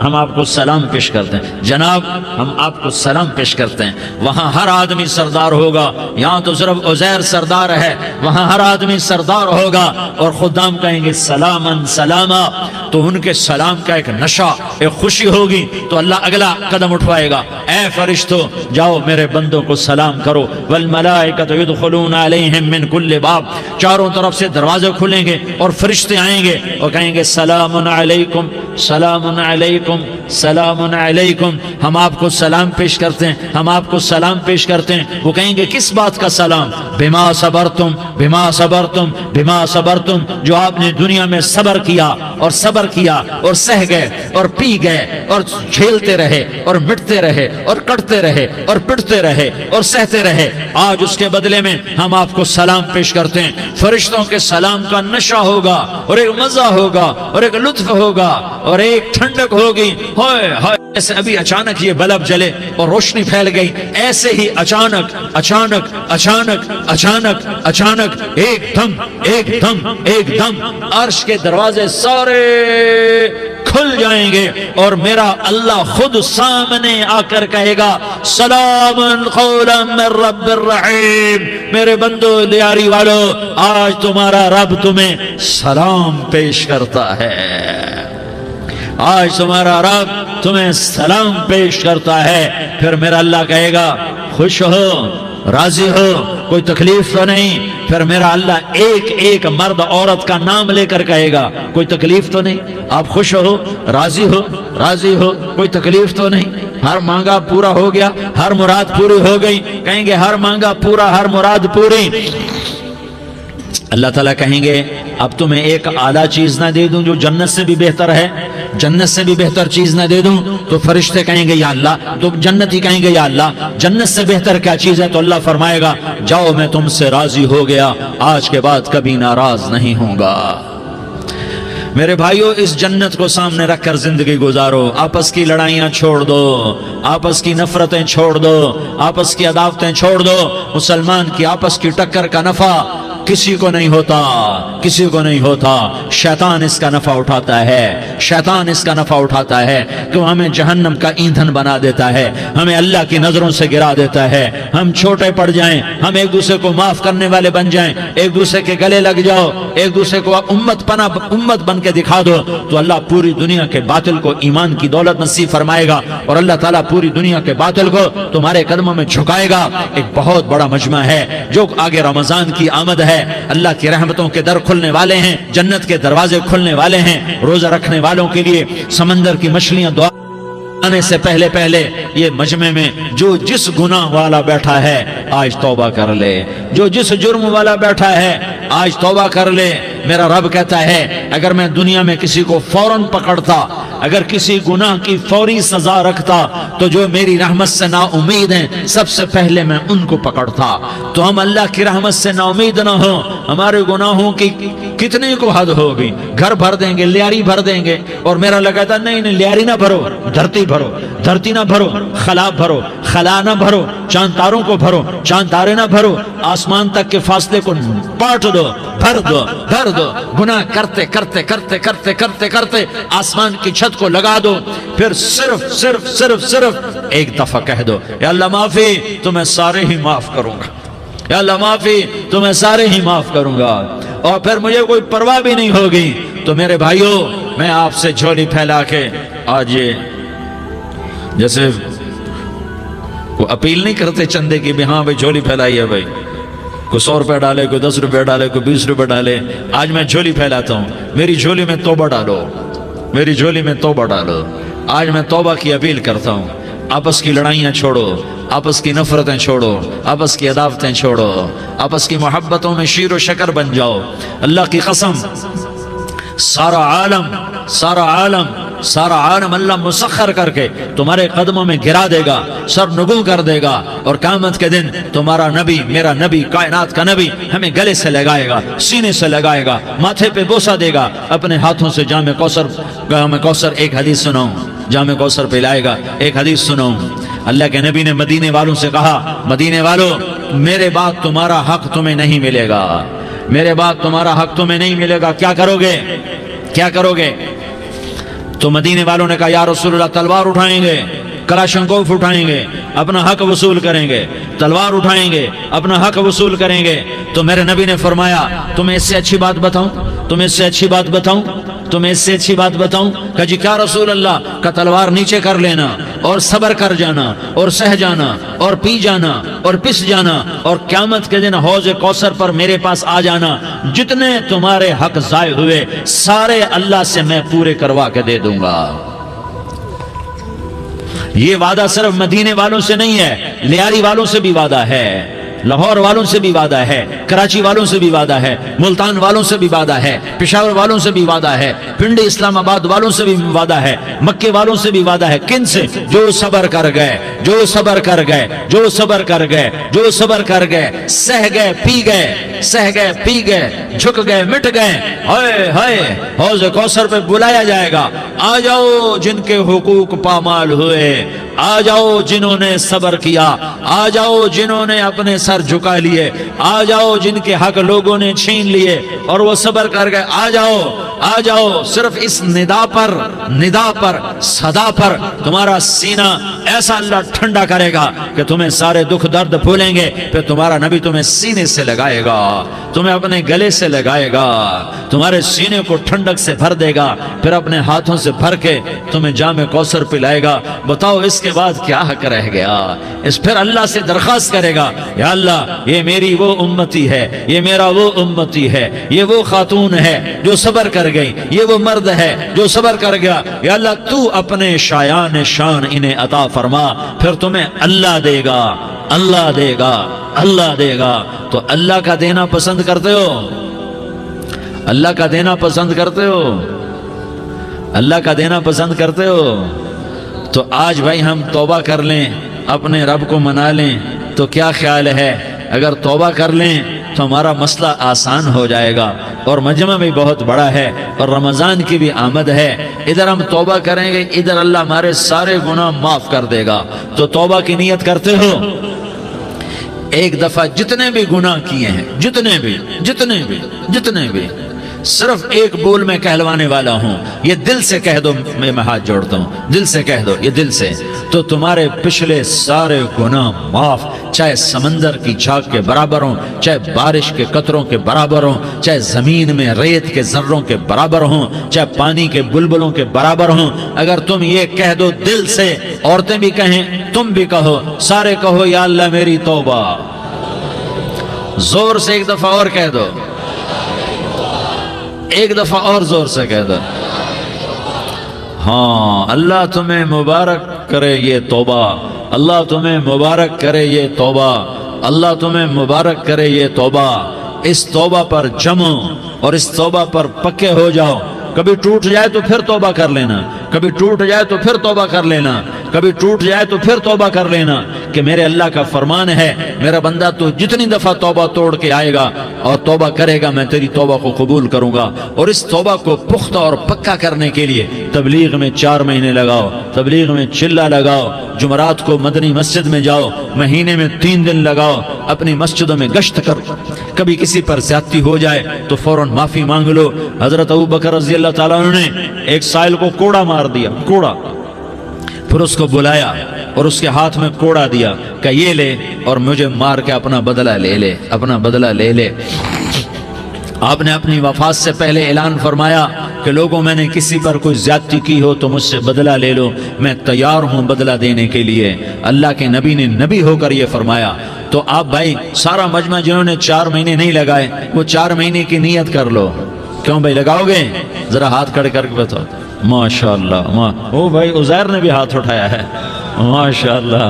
ہم آپ کو سلام پیش کرتے ہیں، جناب ہم آپ کو سلام پیش کرتے ہیں۔ وہاں ہر آدمی سردار ہوگا، یہاں تو صرف عزیر سردار ہے، وہاں ہر آدمی سردار ہوگا، اور خدام کہیں گے سلامن سلاما، تو ان کے سلام کا ایک نشہ، ایک خوشی ہوگی، تو اللہ اگلا قدم اٹھوائے گا، اے فرشتوں جاؤ میرے بندوں کو سلام کرو، والملائکۃ یدخلون علیہم من کل باب، چاروں طرف سے دروازے کھلیں گے اور فرشتے آئیں گے اور کہیں گے سلام علیکم، سلام علیکم، علیکم سلام علیکم، ہم آپ کو سلام پیش کرتے ہیں، ہم آپ کو سلام پیش کرتے ہیں۔ وہ کہیں گے کس بات کا سلام؟ بما صبرتم بما صبرتم بما صبرتم، جو آپ نے دنیا میں صبر کیا اور صبر کیا اور سہ گئے اور پی گئے اور جھیلتے رہے اور مٹتے رہے اور کٹتے رہے اور پٹتے رہے اور سہتے رہے، آج اس کے بدلے میں ہم آپ کو سلام پیش کرتے ہیں۔ فرشتوں کے سلام کا نشہ ہوگا اور ایک مزہ ہوگا اور ایک لطف ہوگا اور ایک ٹھنڈک ہوگی۔ ہائے ہائے، ایسے ابھی اچانک یہ بلب جلے اور روشنی پھیل گئی، ایسے ہی اچانک اچانک اچانک اچانک اچانک ایک دم ایک دم ایک دم عرش کے دروازے سارے کھل جائیں گے اور میرا اللہ خود سامنے آ کر کہے گا سلام قولا من رب الرحیم، میرے بندو دیاری والو، آج تمہارا رب تمہیں سلام پیش کرتا ہے، آج تمہارا رب تمہیں سلام پیش کرتا ہے۔ پھر میرا اللہ کہے گا خوش ہو، راضی ہو، کوئی تکلیف تو نہیں؟ پھر میرا اللہ ایک ایک مرد عورت کا نام لے کر کہے گا کوئی تکلیف تو نہیں؟ آپ خوش ہو، راضی ہو، راضی ہو، کوئی تکلیف تو نہیں؟ ہر مانگا پورا ہو گیا، ہر مراد پوری ہو گئی؟ کہیں گے ہر مانگا پورا، ہر مراد پوری۔ اللہ تعالیٰ کہیں گے اب تمہیں ایک اعلیٰ چیز نہ دے دوں جو جنت سے بھی بہتر ہے؟ جنت سے بھی بہتر چیز نہ دے دوں؟ تو فرشتے کہیں گے یا اللہ، تو جنتی کہیں گے یا اللہ جنت سے بہتر کیا چیز ہے؟ تو اللہ فرمائے گا جاؤ میں تم سے راضی ہو گیا، آج کے بعد کبھی ناراض نہیں ہوں گا۔ میرے بھائیو، اس جنت کو سامنے رکھ کر زندگی گزارو، آپس کی لڑائیاں چھوڑ دو، آپس کی نفرتیں چھوڑ دو، آپس کی عداوتیں چھوڑ دو۔ مسلمان کی آپس کی ٹکر کا نفع کسی کو نہیں ہوتا، کسی کو نہیں ہوتا۔ شیطان اس کا نفع اٹھاتا ہے، شیطان اس کا نفع اٹھاتا ہے کہ وہ ہمیں جہنم کا ایندھن بنا دیتا ہے، ہمیں اللہ کی نظروں سے گرا دیتا ہے، ہم چھوٹے پڑ جائیں، ہم ایک دوسرے کو معاف کرنے والے بن جائیں، ایک دوسرے کے گلے لگ جاؤ، ایک دوسرے کو امت بن کے دکھا دو، تو اللہ پوری دنیا کے باطل کو ایمان کی دولت نصیب فرمائے گا اور اللہ تعالیٰ پوری دنیا کے باطل کو تمہارے قدموں میں جھکائے گا۔ ایک بہت بڑا مجمع ہے جو آگے رمضان کی آمد ہے، اللہ کی رحمتوں کے در کھلنے والے ہیں، جنت کے دروازے کھلنے والے ہیں، روزہ رکھنے والوں کے لیے سمندر کی مچھلیاں دعا آنے سے پہلے پہلے یہ مجمع میں جو جس گناہ والا بیٹھا ہے آج توبہ کر لے، جو جس جرم والا بیٹھا ہے آج توبہ کر لے۔ میرا رب کہتا ہے اگر میں دنیا میں کسی کو فوراً پکڑتا، اگر کسی گناہ کی فوری سزا رکھتا تو جو میری رحمت سے نا امید ہیں سب سے پہلے میں ان کو پکڑتا۔ تو ہم اللہ کی رحمت سے نا امید نہ ہو، ہمارے گناہوں کی کتنے کو حد ہوگی، گھر بھر دیں گے، لیاری بھر دیں گے، اور میرا لگا تھا نہیں نہیں لیاری نہ بھرو، دھرتی بھرو، دھرتی نہ بھرو، خلا بھرو، خلا نہ بھرو، چاند تاروں کو بھرو، چاند تارے نہ بھرو، آسمان تک کے فاصلے کو پاٹ دو، بھر دو، بھر دو، گناہ کرتے کرتے کرتے کرتے کرتے کرتے آسمان کی چھت کو لگا دو، پھر صرف صرف صرف صرف ایک دفعہ کہہ دو یا اللہ معافی، تو میں سارے ہی معاف کروں گا، یا اللہ معافی، تو میں سارے ہی معاف کروں گا، اور پھر مجھے کوئی پرواہ بھی نہیں ہوگی۔ تو میرے بھائیو، میں آپ سے جھولی پھیلا کے آج یہ جیسے وہ اپیل نہیں کرتے چندے کی بھی ہاں بھائی جھولی پھیلائی ہے، بھائی کوئی 100 روپے ڈالے، کوئی 10 روپے ڈالے، کوئی 20 روپے ڈالے، آج میں جھولی پھیلاتا ہوں، میری جھولی میں توبہ ڈالو، میری جھولی میں توبہ ڈالو۔ آج میں توبہ کی اپیل کرتا ہوں، آپس کی لڑائیاں چھوڑو، آپس کی نفرتیں چھوڑو، آپس کی عداوتیں چھوڑو، آپس کی محبتوں میں شیر و شکر بن جاؤ۔ اللہ کی قسم، سارا عالم اللہ مسخر کر کے تمہارے قدموں میں گرا دے گا، سر نگو کر دے گا، اور قیامت کے دن تمہارا نبی، میرا نبی، کائنات کا نبی ہمیں گلے سے لگائے گا، سینے سے لگائے گا، ماتھے پہ بوسہ دے گا، اپنے ہاتھوں سے جام کوثر، ایک حدیث سناؤں، جام کوثر پلائے گا۔ ایک حدیث سناؤں، اللہ کے نبی نے مدینے والوں سے کہا، مدینے والوں میرے بعد تمہارا حق تمہیں نہیں ملے گا، میرے بعد تمہارا حق تمہیں نہیں ملے گا، کیا کرو گے، کیا کرو گے؟ تو مدینے والوں نے کہا یا رسول اللہ تلوار اٹھائیں گے، کلاشنکوف اٹھائیں گے، اپنا حق وصول کریں گے، تلوار اٹھائیں گے، اپنا حق وصول کریں گے۔ تو میرے نبی نے فرمایا تمہیں اس سے اچھی بات بتاؤں، تمہیں اس سے اچھی بات بتاؤں، تمہیں اس سے اچھی بات بتاؤں؟ کہ جی کیا رسول اللہ؟ کا تلوار نیچے کر لینا اور صبر کر جانا اور سہ جانا اور پی جانا اور پس جانا، اور قیامت کے دن حوض کوثر پر میرے پاس آ جانا، جتنے تمہارے حق ضائع ہوئے سارے اللہ سے میں پورے کروا کے دے دوں گا۔ یہ وعدہ صرف مدینے والوں سے نہیں ہے، لیاری والوں سے بھی وعدہ ہے، لاہور والوں سے بھی وعدہ ہے، کراچی والوں سے بھی وعدہ ہے، ملتان والوں سے بھی وعدہ ہے، پشاور والوں سے بھی وعدہ ہے، پنڈی اسلام آباد والوں سے بھی وعدہ ہے، مکے والوں سے بھی وعدہ ہے۔ کن سے؟ جو صبر کر گئے، جو صبر کر گئے، جو صبر کر گئے، جو صبر کر گئے، سہ گئے پی گئے، سہ گئے پی گئے، جھک گئے مٹ گئے۔ ہائے ہائے، حوض کوثر پہ بلایا جائے گا، آ جاؤ جن کے حقوق پامال ہوئے، آ جاؤ جنہوں نے صبر کیا، آ جاؤ جنہوں نے اپنے سر جھکا لیے، آ جاؤ جن کے حق لوگوں نے چھین لیے اور وہ صبر کر گئے، آ جاؤ آ جاؤ۔ صرف اس ندا پر صدا پر تمہارا سینہ ایسا اللہ ٹھنڈا کرے گا کہ تمہیں سارے دکھ درد بھولیں گے، پھر تمہارا نبی تمہیں سینے سے لگائے گا، تمہیں اپنے گلے سے لگائے گا، تمہارے سینے کو ٹھنڈک سے بھر دے گا، پھر اپنے ہاتھوں سے بھر کے تمہیں جام کوثر پلائے گا۔ بتاؤ اس کے بعد کیا حق رہ گیا؟ اس پھر اللہ سے درخواست کرے گا، یا اللہ یہ میری وہ امتی ہے، یہ میرا وہ امتی ہے، یہ وہ خاتون ہے جو صبر کر گئی، یہ وہ مرد ہے جو صبر کر گیا، یا اللہ تو اپنے شایان شان انہیں عطا فرما، پھر تمہیں اللہ دے گا، اللہ دے گا، اللہ دے گا۔ تو اللہ کا دینا پسند کرتے ہو؟ اللہ کا دینا پسند کرتے ہو؟ اللہ کا دینا پسند کرتے ہو؟ تو آج بھائی ہم توبہ کر لیں، اپنے رب کو منا لیں، تو کیا خیال ہے اگر توبہ کر لیں تو ہمارا مسئلہ آسان ہو جائے گا، اور مجمع بھی بہت بڑا ہے اور رمضان کی بھی آمد ہے، ادھر ہم توبہ کریں گے، ادھر اللہ ہمارے سارے گناہ معاف کر دے گا۔ تو توبہ کی نیت کرتے ہو؟ ایک دفعہ جتنے بھی گناہ کیے ہیں، جتنے بھی صرف ایک بول میں کہلوانے والا ہوں، یہ دل سے کہہ دو، میں ہاتھ جوڑتا ہوں، دل سے کہہ دو، یہ دل سے، تو تمہارے پچھلے سارے گناہ معاف، چاہے سمندر کی جھاگ کے برابر ہوں، چاہے بارش کے قطروں کے برابر ہوں، چاہے زمین میں ریت کے ذروں کے برابر ہوں، چاہے پانی کے بلبلوں کے برابر ہوں۔ اگر تم یہ کہہ دو دل سے، عورتیں بھی کہیں، تم بھی کہو، سارے کہو، یا اللہ میری توبہ۔ زور سے ایک دفعہ اور کہہ دو، ایک دفعہ اور زور سے کہہ دو۔ ہاں، اللہ تمہیں مبارک کرے یہ توبہ، اللہ تمہیں مبارک کرے یہ توبہ، اللہ تمہیں مبارک کرے یہ توبہ۔ اس توبہ پر جمو اور اس توبہ پر پکے ہو جاؤ۔ کبھی ٹوٹ جائے تو پھر توبہ کر لینا، کبھی ٹوٹ جائے تو پھر توبہ کر لینا، کبھی ٹوٹ جائے تو پھر توبہ کر لینا، کہ میرے اللہ کا فرمان ہے، میرا بندہ تو جتنی دفعہ توبہ توڑ کے آئے گا اور توبہ کرے گا، میں تیری توبہ کو قبول کروں گا۔ اور اس توبہ کو پختہ اور پکا کرنے کے لیے تبلیغ میں 4 مہینے لگاؤ، تبلیغ میں چلہ لگاؤ، جمعرات کو مدنی مسجد میں جاؤ، مہینے میں 3 دن لگاؤ، اپنی مسجدوں میں گشت کرو، کبھی کسی پر زیادتی ہو جائے تو فوراً معافی مانگ لو۔ حضرت ابوبکر رضی اللہ تعالیٰ عنہ نے ایک سائل کو کوڑا مار دیا، کوڑا، پھر اس کو بلایا اور اس کے ہاتھ میں کوڑا دیا کہ یہ لے اور مجھے مار کے اپنا بدلہ لے لے، اپنا بدلہ لے لے۔ آپ نے اپنی وفات سے پہلے اعلان فرمایا کہ لوگوں، میں نے کسی پر کوئی زیادتی کی ہو تو مجھ سے بدلہ لے لو، میں تیار ہوں بدلہ دینے کے لیے۔ اللہ کے نبی نے نبی ہو کر یہ فرمایا۔ تو آپ بھائی سارا مجمع جنہوں نے 4 مہینے نہیں لگائے، وہ 4 مہینے کی نیت کر لو۔ کیوں بھائی لگاؤ گے؟ ذرا ہاتھ کھڑے کر کے بتاؤ۔ ماشاءاللہ، او بھائی عزیر نے بھی ہاتھ اٹھایا ہے، ماشاءاللہ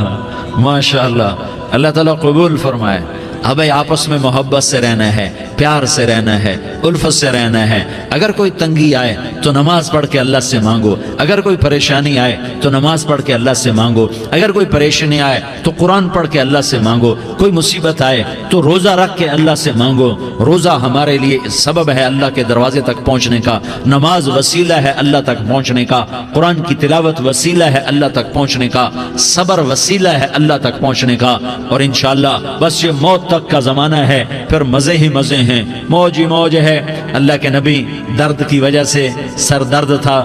ماشاءاللہ، اللہ تعالیٰ قبول فرمائے۔ اب آپس میں محبت سے رہنا ہے، پیار سے رہنا ہے، الفت سے رہنا ہے۔ اگر کوئی تنگی آئے تو نماز پڑھ کے اللہ سے مانگو، اگر کوئی پریشانی آئے تو نماز پڑھ کے اللہ سے مانگو، اگر کوئی پریشانی آئے تو قرآن پڑھ کے اللہ سے مانگو، کوئی مصیبت آئے تو روزہ رکھ کے اللہ سے مانگو۔ روزہ ہمارے لیے سبب ہے اللہ کے دروازے تک پہنچنے کا، نماز وسیلہ ہے اللہ تک پہنچنے کا، قرآن کی تلاوت وسیلہ ہے اللہ تک پہنچنے کا، صبر وسیلہ ہے اللہ تک پہنچنے کا۔ اور انشاءاللہ بس یہ موت تک کا زمانہ ہے، پھر مزے ہی مزے ہیں، موج ہی موج ہے۔ اللہ کے نبی درد کی وجہ سے سر درد تھا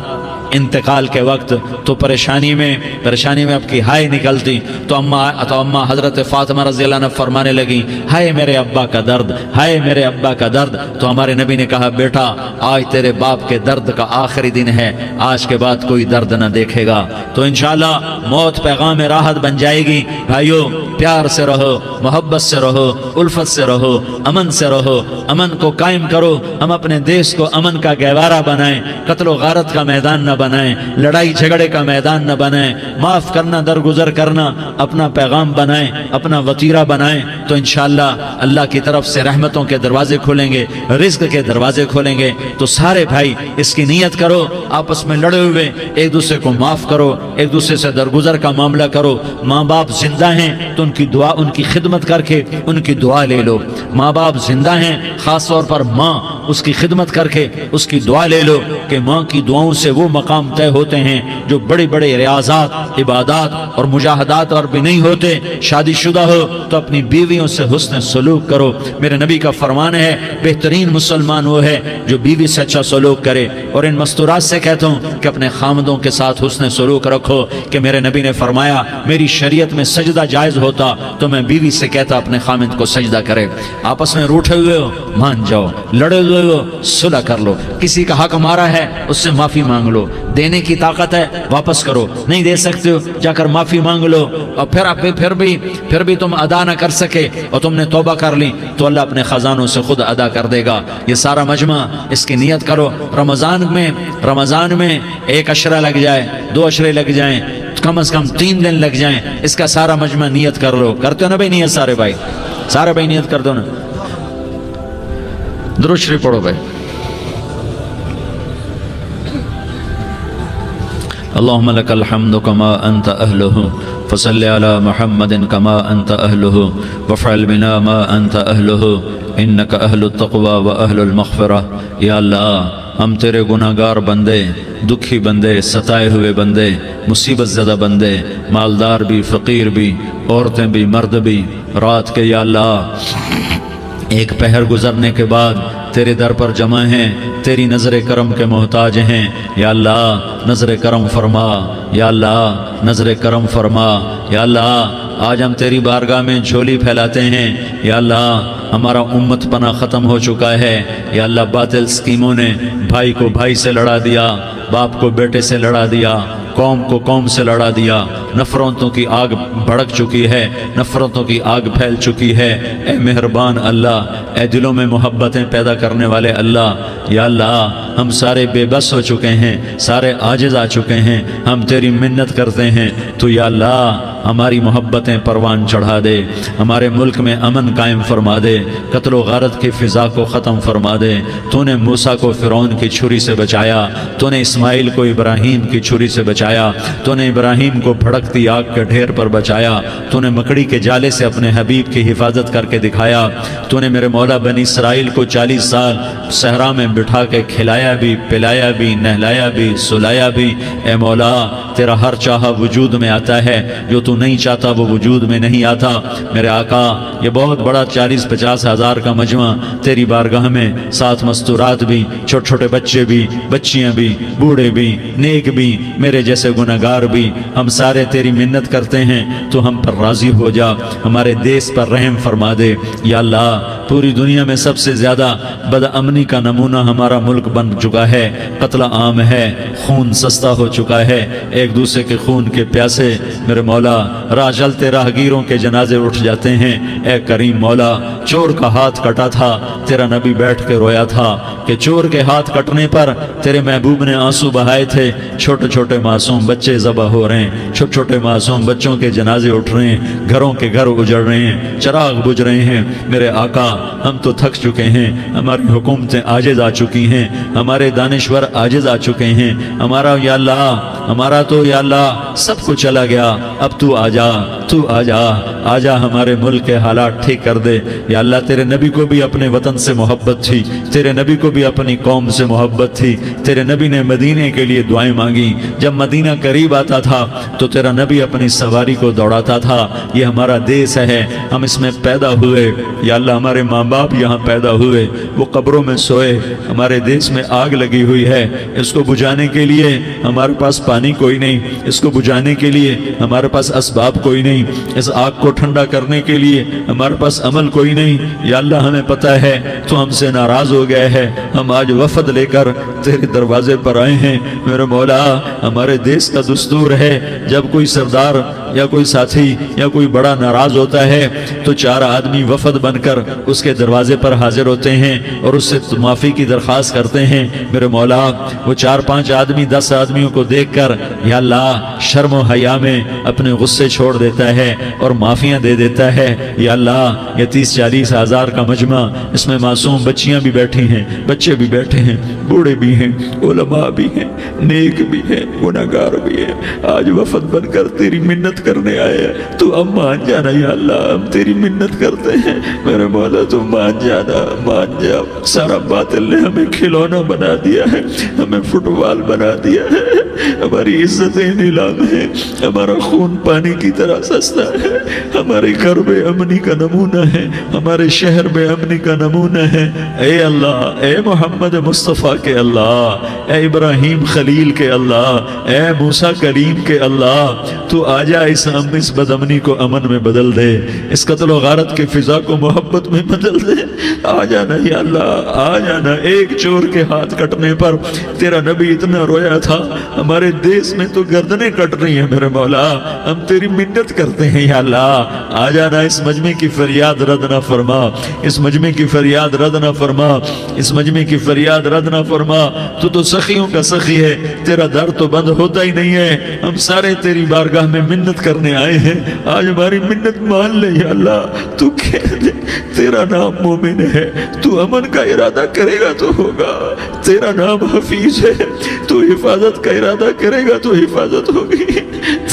انتقال کے وقت، تو پریشانی میں اب کی ہائے نکلتی تو اما حضرت فاطمہ رضی اللہ عنہ فرمانے لگی، ہائے میرے ابا کا درد، ہائے میرے ابا کا درد۔ تو ہمارے نبی نے کہا، بیٹا آج تیرے باپ کے درد کا آخری دن ہے، آج کے بعد کوئی درد نہ دیکھے گا۔ تو انشاءاللہ موت پیغام راحت بن جائے گی۔ بھائیو پیار سے رہو، محبت سے رہو، الفت سے رہو، امن سے رہو، امن کو قائم کرو۔ ہم اپنے دیش کو امن کا گہوارہ بنائیں، قتل و غارت کا میدان نہ بنائیں، لڑائی جھگڑے کا میدان نہ بنائیں، معاف کرنا، درگزر کرنا اپنا پیغام بنائیں، اپنا وتیرہ بنائیں، تو انشاءاللہ اللہ کی طرف سے رحمتوں کے دروازے کھولیں گے، رزق کے دروازے کھولیں گے۔ تو سارے بھائی اس کی نیت کرو، آپس میں لڑے ہوئے ایک دوسرے کو معاف کرو، ایک دوسرے سے درگزر کا معاملہ کرو۔ ماں باپ زندہ ہیں تو ان کی دعا، ان کی خدمت کر کے ان کی دعا لے لو۔ ماں باپ زندہ ہیں، خاص طور پر ماں، اس کی خدمت کر کے اس کی دعا لے لو کہ ماں کی دعاؤں سے وہ مقام طے ہوتے ہیں جو بڑے بڑے ریاضات، عبادات اور مجاہدات اور بھی نہیں ہوتے۔ شادی شدہ ہو تو اپنی بیویوں سے حسن سلوک کرو۔ میرے نبی کا فرمان ہے بہترین مسلمان وہ ہے جو بیوی سے اچھا سلوک کرے۔ اور ان مستورات سے کہتا ہوں کہ اپنے خامدوں کے ساتھ حسن سلوک رکھو، کہ میرے نبی نے فرمایا میری شریعت میں سجدہ جائز ہوتا تو میں بیوی سے کہتا اپنے خامد کو سجدہ کرے۔ آپس میں روٹھے ہوئے ہو مان جاؤ، لڑے ہوئے ہو صلح کر لو، کسی کا حق مارا ہے اس سے معافی مانگ لو، دینے کی طاقت ہے واپس کرو، نہیں دے سکتے ہو جا کر معافی مانگ لو، اور پھر بھی تم ادا نہ کر سکے اور تم نے توبہ کر لی تو اللہ اپنے خزانوں سے خود ادا کر دے گا۔ یہ سارا مجمع اس کی نیت کرو۔ رمضان میں 1 عشرہ لگ جائے، 2 عشرے لگ جائیں، کم از کم 3 دن لگ جائیں، اس کا سارا مجمع نیت کر لو۔ کرتے ہو نا بھائی نیت؟ سارے بھائی نیت کر دو نا۔ درود شریف پڑھو بھائی۔ اللهم لك الحمد كما أنت أهله فصل على محمد كما أنت أهله وافعل بنا ما أنت أهله إنك أهل التقوى وأهل المغفرة۔ یا اللہ ہم تیرے گناہگار بندے، دکھی بندے، ستائے ہوئے بندے، مصیبت زدہ بندے، مالدار بھی، فقیر بھی، عورتیں بھی، مرد بھی، رات کے یا اللہ ایک پہر گزرنے کے بعد تیرے در پر جمع ہیں، تیری نظر کرم کے محتاج ہیں۔ یا اللہ نظر کرم فرما، یا اللہ نظر کرم فرما۔ یا اللہ آج ہم تیری بارگاہ میں جھولی پھیلاتے ہیں۔ یا اللہ ہمارا امت پناہ ختم ہو چکا ہے۔ یا اللہ باطل سکیموں نے بھائی کو بھائی سے لڑا دیا، باپ کو بیٹے سے لڑا دیا، قوم کو قوم سے لڑا دیا، نفرتوں کی آگ بھڑک چکی ہے، نفرتوں کی آگ پھیل چکی ہے۔ اے مہربان اللہ، اے دلوں میں محبتیں پیدا کرنے والے اللہ، یا اللہ ہم سارے بے بس ہو چکے ہیں، سارے عاجز آ چکے ہیں، ہم تیری منت کرتے ہیں تو یا اللہ ہماری محبتیں پروان چڑھا دے، ہمارے ملک میں امن قائم فرما دے، قتل و غارت کی فضا کو ختم فرما دے۔ تو نے موسیٰ کو فرعون کی چھری سے بچایا، تو نے اسماعیل کو ابراہیم کی چھری سے بچایا، تو نے ابراہیم کو بھڑکتی آگ کے ڈھیر پر بچایا، تو نے مکڑی کے جالے سے اپنے حبیب کی حفاظت کر کے دکھایا، تو نے میرے مولا بنی اسرائیل کو 40 سال صحرا میں بٹھا کے کھلایا بھی، پلایا بھی، نہلایا بھی، سلایا بھی۔ اے مولا تیرا ہر چاہا وجود میں آتا ہے، جو تو نہیں چاہتا وہ وجود میں نہیں آتا۔ میرے آقا یہ بہت بڑا 40-50 ہزار کا مجمع تیری بارگاہ میں، 7 مستورات بھی، چھوٹے چھوٹے بچے بھی، بچیاں بھی، بوڑھے بھی، نیک بھی، میرے جیسے گناہگار بھی، ہم سارے تیری منت کرتے ہیں تو ہم پر راضی ہو جا، ہمارے دیس پر رحم فرما دے۔ یا اللہ پوری دنیا میں سب سے زیادہ بد امنی کا نمونہ ہمارا ملک بن چکا ہے، قتل عام ہے، خون سستا ہو چکا ہے، ایک دوسرے کے خون کے پیاسے میرے مولا راہ چلتے راہگیروں کے جنازے اٹھ جاتے ہیں۔ اے کریم مولا چور کا ہاتھ کٹا تھا، تیرا نبی بیٹھ کے رویا تھا کہ چور کے ہاتھ کٹنے پر تیرے محبوب نے آنسو بہائے تھے، چھوٹے چھوٹے معصوم بچے ذبح ہو رہے ہیں، چھوٹے چھوٹے معصوم بچوں کے جنازے اٹھ رہے ہیں، گھروں کے گھر اجڑ رہے ہیں، چراغ بجھ رہے ہیں۔ میرے آقا ہم تو تھک چکے ہیں، ہماری حکومتیں عاجز آ چکی ہیں، ہمارے دانشور عاجز آ چکے ہیں، ہمارا یا اللہ ہمارا تو یا اللہ سب کچھ چلا گیا، اب تو آجا، تو آجا، آجا ہمارے ملک کے حالات ٹھیک کر دے۔ یا اللہ تیرے نبی کو بھی اپنے وطن سے محبت تھی، تیرے نبی کو بھی اپنی قوم سے محبت تھی، تیرے نبی نے مدینے کے لیے دعائیں مانگی، جب مدینہ قریب آتا تھا تو تیرا نبی اپنی سواری کو دوڑاتا تھا۔ یہ ہمارا دیس ہے، ہم اس میں پیدا ہوئے، یا اللہ ہمارے ماں باپ یہاں پیدا ہوئے، وہ قبروں میں سوئے، ہمارے دیس میں آگ لگی ہوئی ہے، اس کو بجھانے کے لیے ہمارے پاس پانی کوئی نہیں، اس کو بجھانے کے لیے ہمارے پاس اسباب کوئی نہیں، اس آگ کو ٹھنڈا کرنے کے لیے ہمارے پاس عمل کوئی نہیں۔ یا اللہ ہمیں پتہ ہے تو ہم سے ناراض ہو گئے ہے، ہم آج وفد لے کر تیرے دروازے پر آئے ہیں۔ میرے مولا ہمارے دیس کا دستور ہے جب کوئی سردار یا کوئی ساتھی یا کوئی بڑا ناراض ہوتا ہے تو 4 آدمی وفد بن کر اس کے دروازے پر حاضر ہوتے ہیں اور اس سے معافی کی درخواست کرتے ہیں. میرے مولا وہ 4-5 آدمی 10 آدمیوں کو دیکھ کر یا اللہ شرم و حیا میں اپنے غصے چھوڑ دیتا ہے اور معافیاں دے دیتا ہے. یا اللہ یہ 30-40 ہزار کا مجمع، اس میں معصوم بچیاں بھی بیٹھی ہیں، بچے بھی بیٹھے ہیں، بوڑھے بھی ہیں، علماء بھی ہیں، نیک بھی ہیں، گناہگار بھی ہیں. آج وفد بن کر تیری منت کرنے آئے ہیں، تو اب مان جانا یا اللہ، ہم تیری منت کرتے ہیں میرے مولا، تو مان جانا، مان جا. سارا باطل نے ہمیں کھلونا بنا دیا ہے، ہمیں فٹ بال بنا دیا ہے، ہماری عزتیں نیلام ہیں، ہمارا خون پانی کی طرح سستا ہے، ہمارے گھر بے امنی کا نمونہ ہے، ہمارے شہر بے امنی کا نمونہ ہے. اے اللہ، اے محمد مصطفیٰ کے اللہ، اے ابراہیم خلیل کے اللہ، اے موسیٰ کریم کے اللہ، تو آجا اس بد امنی کو امن میں بدل دے، اس قتل و غارت کے فضا کو محبت میں بدل دے. آ جانا یا اللہ، آ جانا. ایک چور کے ہاتھ کٹنے پر تیرا نبی اتنا رویا تھا، ہمارے دیس میں تو گردنیں کٹ رہی ہیں میرے مولا، ہم تیری منت کرتے ہیں یا اللہ. آ جانا، اس مجمع کی فریاد رد نہ فرما، اس مجمع کی فریاد رد نہ فرما، اس مجمع کی فریاد رد نہ فرما. تو سخیوں کا سخی ہے، تیرا در تو بند ہوتا ہی نہیں ہے. ہم سارے تیری بارگاہ میں منت کرنے آئے ہیں، آج ہماری منت مان لے یا اللہ. تو کہہ دے تیرا نام مومن ہے، تو امن کا ارادہ کرے گا تو ہوگا. تیرا نام حفیظ ہے، تو حفاظت کا ارادہ کرے گا تو حفاظت ہوگی.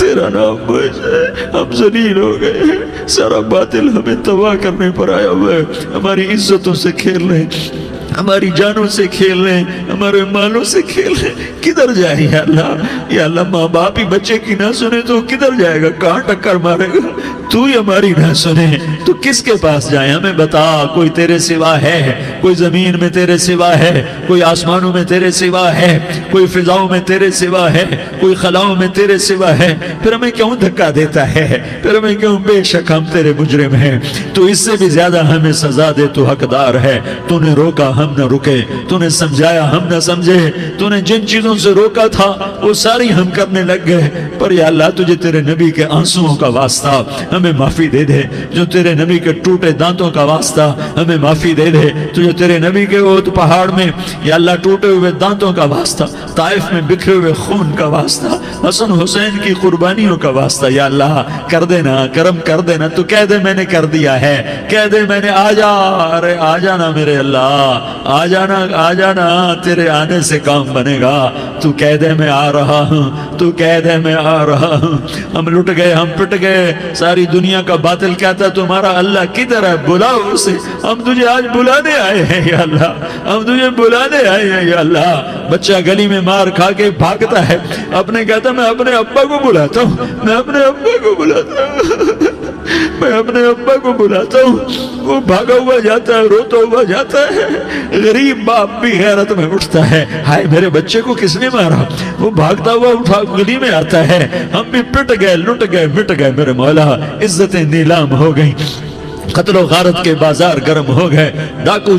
تیرا نام موج ہے، ہم ذلیل ہو گئے ہیں، سارا باطل ہمیں تباہ کرنے پر آیا ہوا ہے. ہماری عزتوں سے کھیل رہے ہیں، ہماری جانوں سے کھیل رہے ہیں، ہمارے مالوں سے کھیل رہے ہیں. کدھر جائے یا اللہ؟ یا اللہ ماں باپ ہی بچے کی نہ سنے تو کدھر جائے گا؟ کہاں ٹکر مارے گا؟ تو ہی ہماری نہ سنے تو کس کے پاس جائیں؟ ہمیں بتا. کوئی تیرے سوا ہے؟ کوئی زمین میں تیرے سوا ہے؟ کوئی آسمانوں میں تیرے سوا ہے؟ کوئی فضاؤں میں تیرے سوا ہے؟ کوئی خلاؤں میں تیرے سوا ہے؟ پھر ہمیں کیوں دھکا دیتا ہے؟ پھر ہمیں کیوں؟ بے شک ہم تیرے مجرم ہیں، تو اس سے بھی زیادہ ہمیں سزا دے، تو حقدار ہے. تو نے روکا ہم نہ رکے، تو نے سمجھایا ہم نہ سمجھے، تو نے جن چیزوں سے روکا تھا وہ ساری ہم کرنے لگ گئے. پر یا اللہ تجھے تیرے نبی کے آنسوؤں کا واسطہ ہمیں معافی دے دے. جو تیرے نبی کے ٹوٹے دانتوں کا واسطہ ہمیں معافی دے دے. تجھے تیرے نبی کے احد پہاڑ میں یا اللہ ٹوٹے ہوئے دانتوں کا واسطہ، طائف میں بکھرے ہوئے خون کا واسطہ، حسن حسین کی قربانیوں کا واسطہ یا اللہ کر دینا، کرم کر دینا. تو کہہ دے میں نے کر دیا ہے، کہہ دے میں نے. آ جا، ارے آ جانا میرے اللہ، آ جانا، آ جانا. تیرے آنے سے کام بنے گا. تو کہہ دے میں آ رہا ہوں، تو کہہ دے میں آ رہا ہوں. ہم لٹ گئے، ہم پٹ گئے. ساری دنیا کا باطل کہتا تمہارا اللہ کدھر ہے؟ بلاؤ اسے. ہم تجھے آج بلانے آئے ہیں یا اللہ، ہم تجھے بلانے آئے ہیں یا اللہ. بچہ گلی میں مار کھا کے بھاگتا ہے، اپنے کہتا میں اپنے ابا کو بلاتا ہوں، میں اپنے ابا کو بلاتا ہوں، میں اپنے ابا کو بلاتا ہوں. وہ بھاگا ہوا جاتا ہے، روتا ہوا جاتا ہے. غریب باپ بھی غیرت میں اٹھتا ہے، ہائے میرے بچے کو کس نے مارا؟ وہ بھاگتا ہوا اٹھا گلی میں آتا ہے. ہم بھی پٹ گئے، لٹ گئے، مٹ گئے میرے مولا. عزتیں نیلام ہو گئیں، قتل و غارت کے بازار گرم ہو گئے، ڈاکو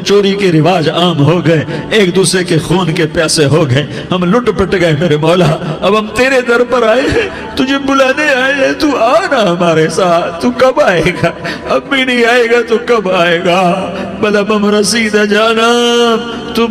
چوری کے رواج عام ہو گئے، ایک دوسرے کے خون کے پیاسے ہو گئے. ہم لٹ پٹ گئے میرے مولا. اب ہم تیرے در پر آئے ہیں، تجھے بلانے آئے ہیں. تو آنا ہمارے ساتھ. تو کب آئے گا؟ اب بھی نہیں آئے گا تو کب آئے گا؟ بلا بم رسید جانم تو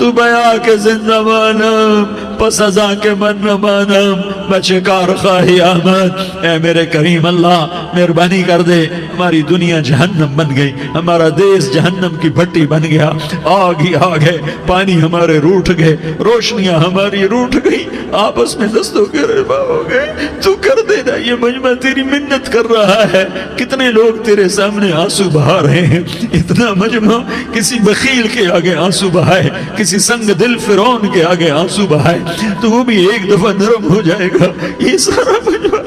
بیا کے زندہ مانم، پس ازاں کے من نہ مانم، بچے کار خواہی آمد. اے میرے کریم اللہ مہربانی کر دے. ہماری دنیا جہنم بن گئی، ہمارا دیس جہنم کی بھٹی بن گیا. آگ ہی آگ ہے، پانی ہمارے روٹھ گئے، روشنیاں ہماری روٹھ گئی، آپس میں دستوں کے ربا ہو گئے. تو کر دینا. یہ مجمع تیری منت کر رہا ہے. کتنے لوگ تیرے سامنے آنسو بہا رہے ہیں. اتنا مجمع کسی بخیل کے آگے آنسو بہائے، کسی سنگ دل فرعون کے آگے آنسو بہائے تو وہ بھی ایک دفعہ نرم ہو جائے گا. یہ سارا مجمع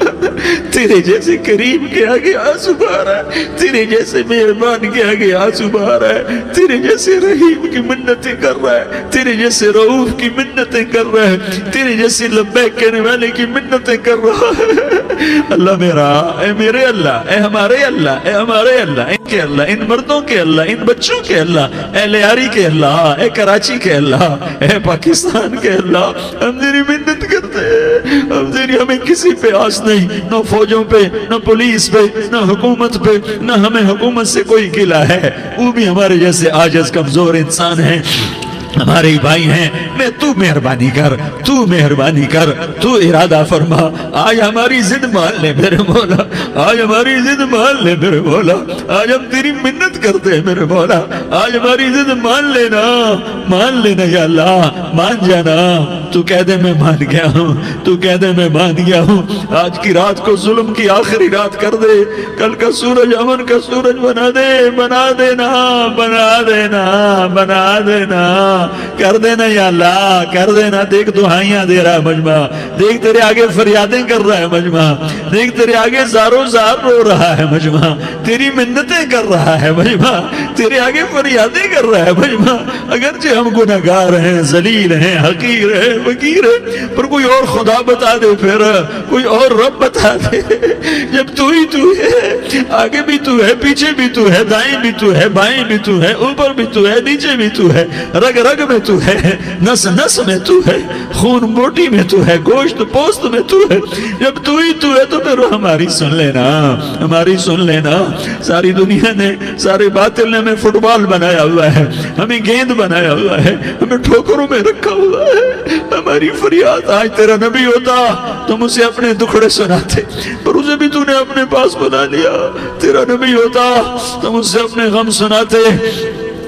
تیرے جیسے کریم کے آگے آنسو بہا رہا ہے، تیرے جیسے مہربان کے آگے آنسو بہا رہا ہے، تیرے جیسے رحیم کی منتیں کر رہا ہے، تیرے جیسے رؤوف کی منتیں کر رہا ہے، تیرے جیسے لبیک کہنے والے کی منتیں کر رہا ہے. اللہ میرا، اے میرے اللہ، اے ہمارے اللہ، اے ہمارے اللہ، ان کے اللہ، ان مردوں کے اللہ، ان بچوں کے اللہ، اے لیاری کے اللہ، اے کراچی کے اللہ، اے پاکستان کے اللہ. ہم تیری منت کرتے ہیں، ہم تیری، ہمیں کسی پہ آس نہیں، نہ فوجوں پہ، نہ پولیس پہ، نہ حکومت پہ، نہ ہمیں حکومت سے کوئی گلہ ہے، وہ بھی ہمارے جیسے عاجز کمزور انسان ہیں، ہمارے بھائی ہیں۔ میں تو مہربانی کر، تو مہربانی کر، تو ارادہ فرما، آج ہماری ضد مان لے میرے مولا، آج ہماری ضد مان لے میرے مولا، آج ہم تیری منت کرتے ہیں میرے مولا، آج ہماری ضد مان لینا، مان لینا یا اللہ، مان جانا۔ تو کہہ دے میں مان گیا ہوں، تو کہہ دے میں مان گیا ہوں۔ آج کی رات کو ظلم کی آخری رات کر دے، کل کا سورج امن کا سورج بنا دے، بنا دینا، بنا دینا، بنا دینا، کر دینا یا اللہ، کر دینا۔ دیکھ دعائیاں دے رہا ہے مجمع، دیکھ تیرے آگے فریادیں کر رہا ہے مجمع، دیکھ تیرے آگے زارو زار رو رہا ہے مجمع، تیری منتیں کر رہا ہے مجمع، تیرے آگے فریادیں کر رہا ہے مجمع۔ اگرچہ ہم گناہگار ہیں، ذلیل ہیں، حقیر ہیں، فقیر ہیں، پر کوئی اور خدا بتا دے، پھر کوئی اور رب بتا دے۔ جب تو ہی تو ہے، آگے بھی تو ہے، پیچھے بھی تو ہے، دائیں بھی تو ہے، بائیں بھی تو ہے، اوپر بھی تو ہے، نیچے بھی تو ہے، رگ رگ میں تو ہے، نس نس میں تو ہے، خون بوٹی میں تو ہے، گوشت پوست میں تو ہے۔ جب تو ہی تو ہے تو پھر ہماری سن لینا، ہماری سن لینا۔ ساری دنیا نے، سارے باطل نے ہمیں فٹ بال بنایا ہوا ہے، ہمیں گیند بنایا ہوا ہے، ہمیں ٹھوکروں میں رکھا ہوا ہے۔ ہماری فریاد، آج تیرا نبی ہوتا تم اسے اپنے دکھڑے سناتے، پر اسے بھی تو نے اپنے پاس بنا لیا۔ تیرا نبی ہوتا تم اسے اپنے غم سناتے،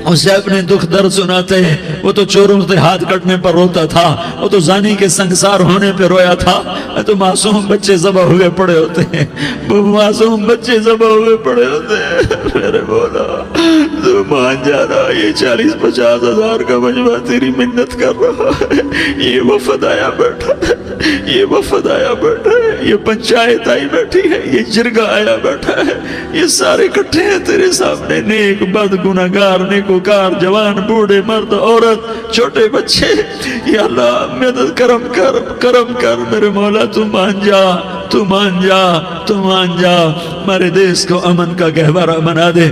اسے اپنے دکھ درد سناتے۔ وہ تو چوروں سے ہاتھ کٹنے پر روتا تھا، وہ تو زانی کے سنگسار ہونے پہ رویا تھا، تو معصوم بچے ذبح ہوئے پڑے ہوتے ہیں، وہ معصوم بچے ذبح ہوئے پڑے ہوتے ہیں۔ میرے مولا تو مان جانا، یہ 40-50 ہزار کا مجمع تیری منت کر رہا ہے، یہ وفد آیا بیٹھا ہے، یہ وفد آیا بیٹھا ہے، یہ پنچایت آئی بیٹھی ہے، یہ جرگہ آیا بیٹھا ہے، یہ سارے اکٹھے ہیں تیرے سامنے، نیک بد گناہگار، نیکوکار، جوان بوڑھے مرد عورت چھوٹے بچے۔ یا اللہ مدد کرم کر، کرم کر میرے مولا، تو مان جا، تو مان جا، تو مان جا۔ ہمارے دیس کو امن کا گہوارہ بنا دے،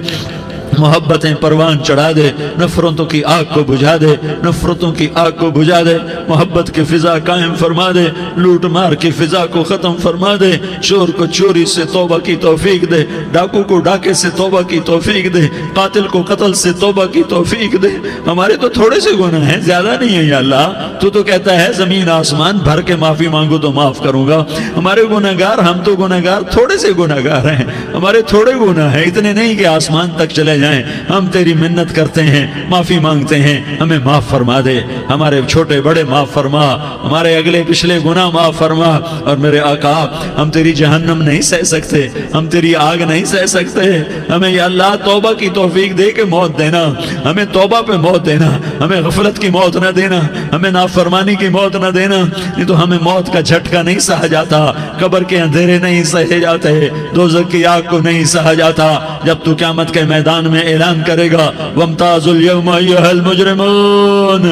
محبتیں پروان چڑھا دے، نفرتوں کی آگ کو بجھا دے، نفرتوں کی آگ کو بجھا دے، محبت کی فضا قائم فرما دے، لوٹ مار کی فضا کو ختم فرما دے، چور کو چوری سے توبہ کی توفیق دے، ڈاکو کو ڈاکے سے توبہ کی توفیق دے، قاتل کو قتل سے توبہ کی توفیق دے۔ ہمارے تو تھوڑے سے گناہ ہیں، زیادہ نہیں ہیں یا اللہ، تو کہتا ہے زمین آسمان بھر کے معافی مانگو تو معاف کروں گا۔ ہمارے گناہگار، ہم تو گناہگار تھوڑے سے گناہگار ہیں، ہمارے تھوڑے گناہ ہیں، اتنے نہیں کہ آسمان تک چلے جائیں۔ ہم تیری منت کرتے ہیں، معافی مانگتے ہیں، ہمیں معاف فرما دے، ہمارے چھوٹے بڑے معاف فرما، ہمارے اگلے پچھلے گناہ معاف فرما۔ اور میرے آقا، ہم تیری جہنم نہیں سہ سکتے، ہم تیری آگ نہیں سہ سکتے، ہمیں یا اللہ توبہ کی توفیق دے کے موت دینا، ہمیں توبہ پہ موت دینا، ہمیں غفلت کی موت نہ دینا، ہمیں نافرمانی کی موت نہ دینا، نہیں تو ہمیں موت کا جھٹکا نہیں سہا جاتا، قبر کے اندھیرے نہیں سہے جاتے، دوزخ کی آگ کو نہیں سہا جاتا۔ جب تو قیامت کے میدان میں اعلان کرے گا وَامْتَازُوا الْيَوْمَ أَيُّهَا الْمُجْرِمُونَ،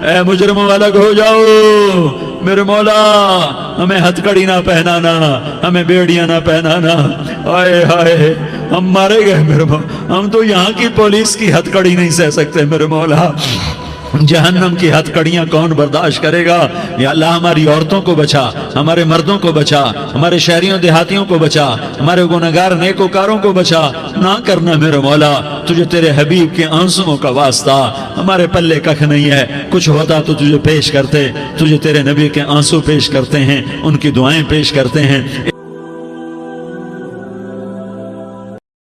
اے مجرموں الگ ہو جاؤ، میرے مولا ہمیں ہتھ کڑی نہ پہنانا، ہمیں بیڑیاں نہ پہنانا۔ آئے ہائے ہم مارے گئے میرے مولا، ہم تو یہاں کی پولیس کی ہتھ کڑی نہیں سہ سکتے میرے مولا، جہنم کی ہتھ کڑیاں کون برداشت کرے گا؟ یا اللہ ہماری عورتوں کو بچا، ہمارے مردوں کو بچا، ہمارے شہریوں دیہاتیوں کو بچا، ہمارے گنہگار نیکوکاروں کو بچا۔ نہ کرنا میرے مولا، تجھے تیرے حبیب کے آنسوؤں کا واسطہ، ہمارے پلے ککھ نہیں ہے، کچھ ہوتا تو تجھے پیش کرتے، تجھے تیرے نبی کے آنسو پیش کرتے ہیں، ان کی دعائیں پیش کرتے ہیں۔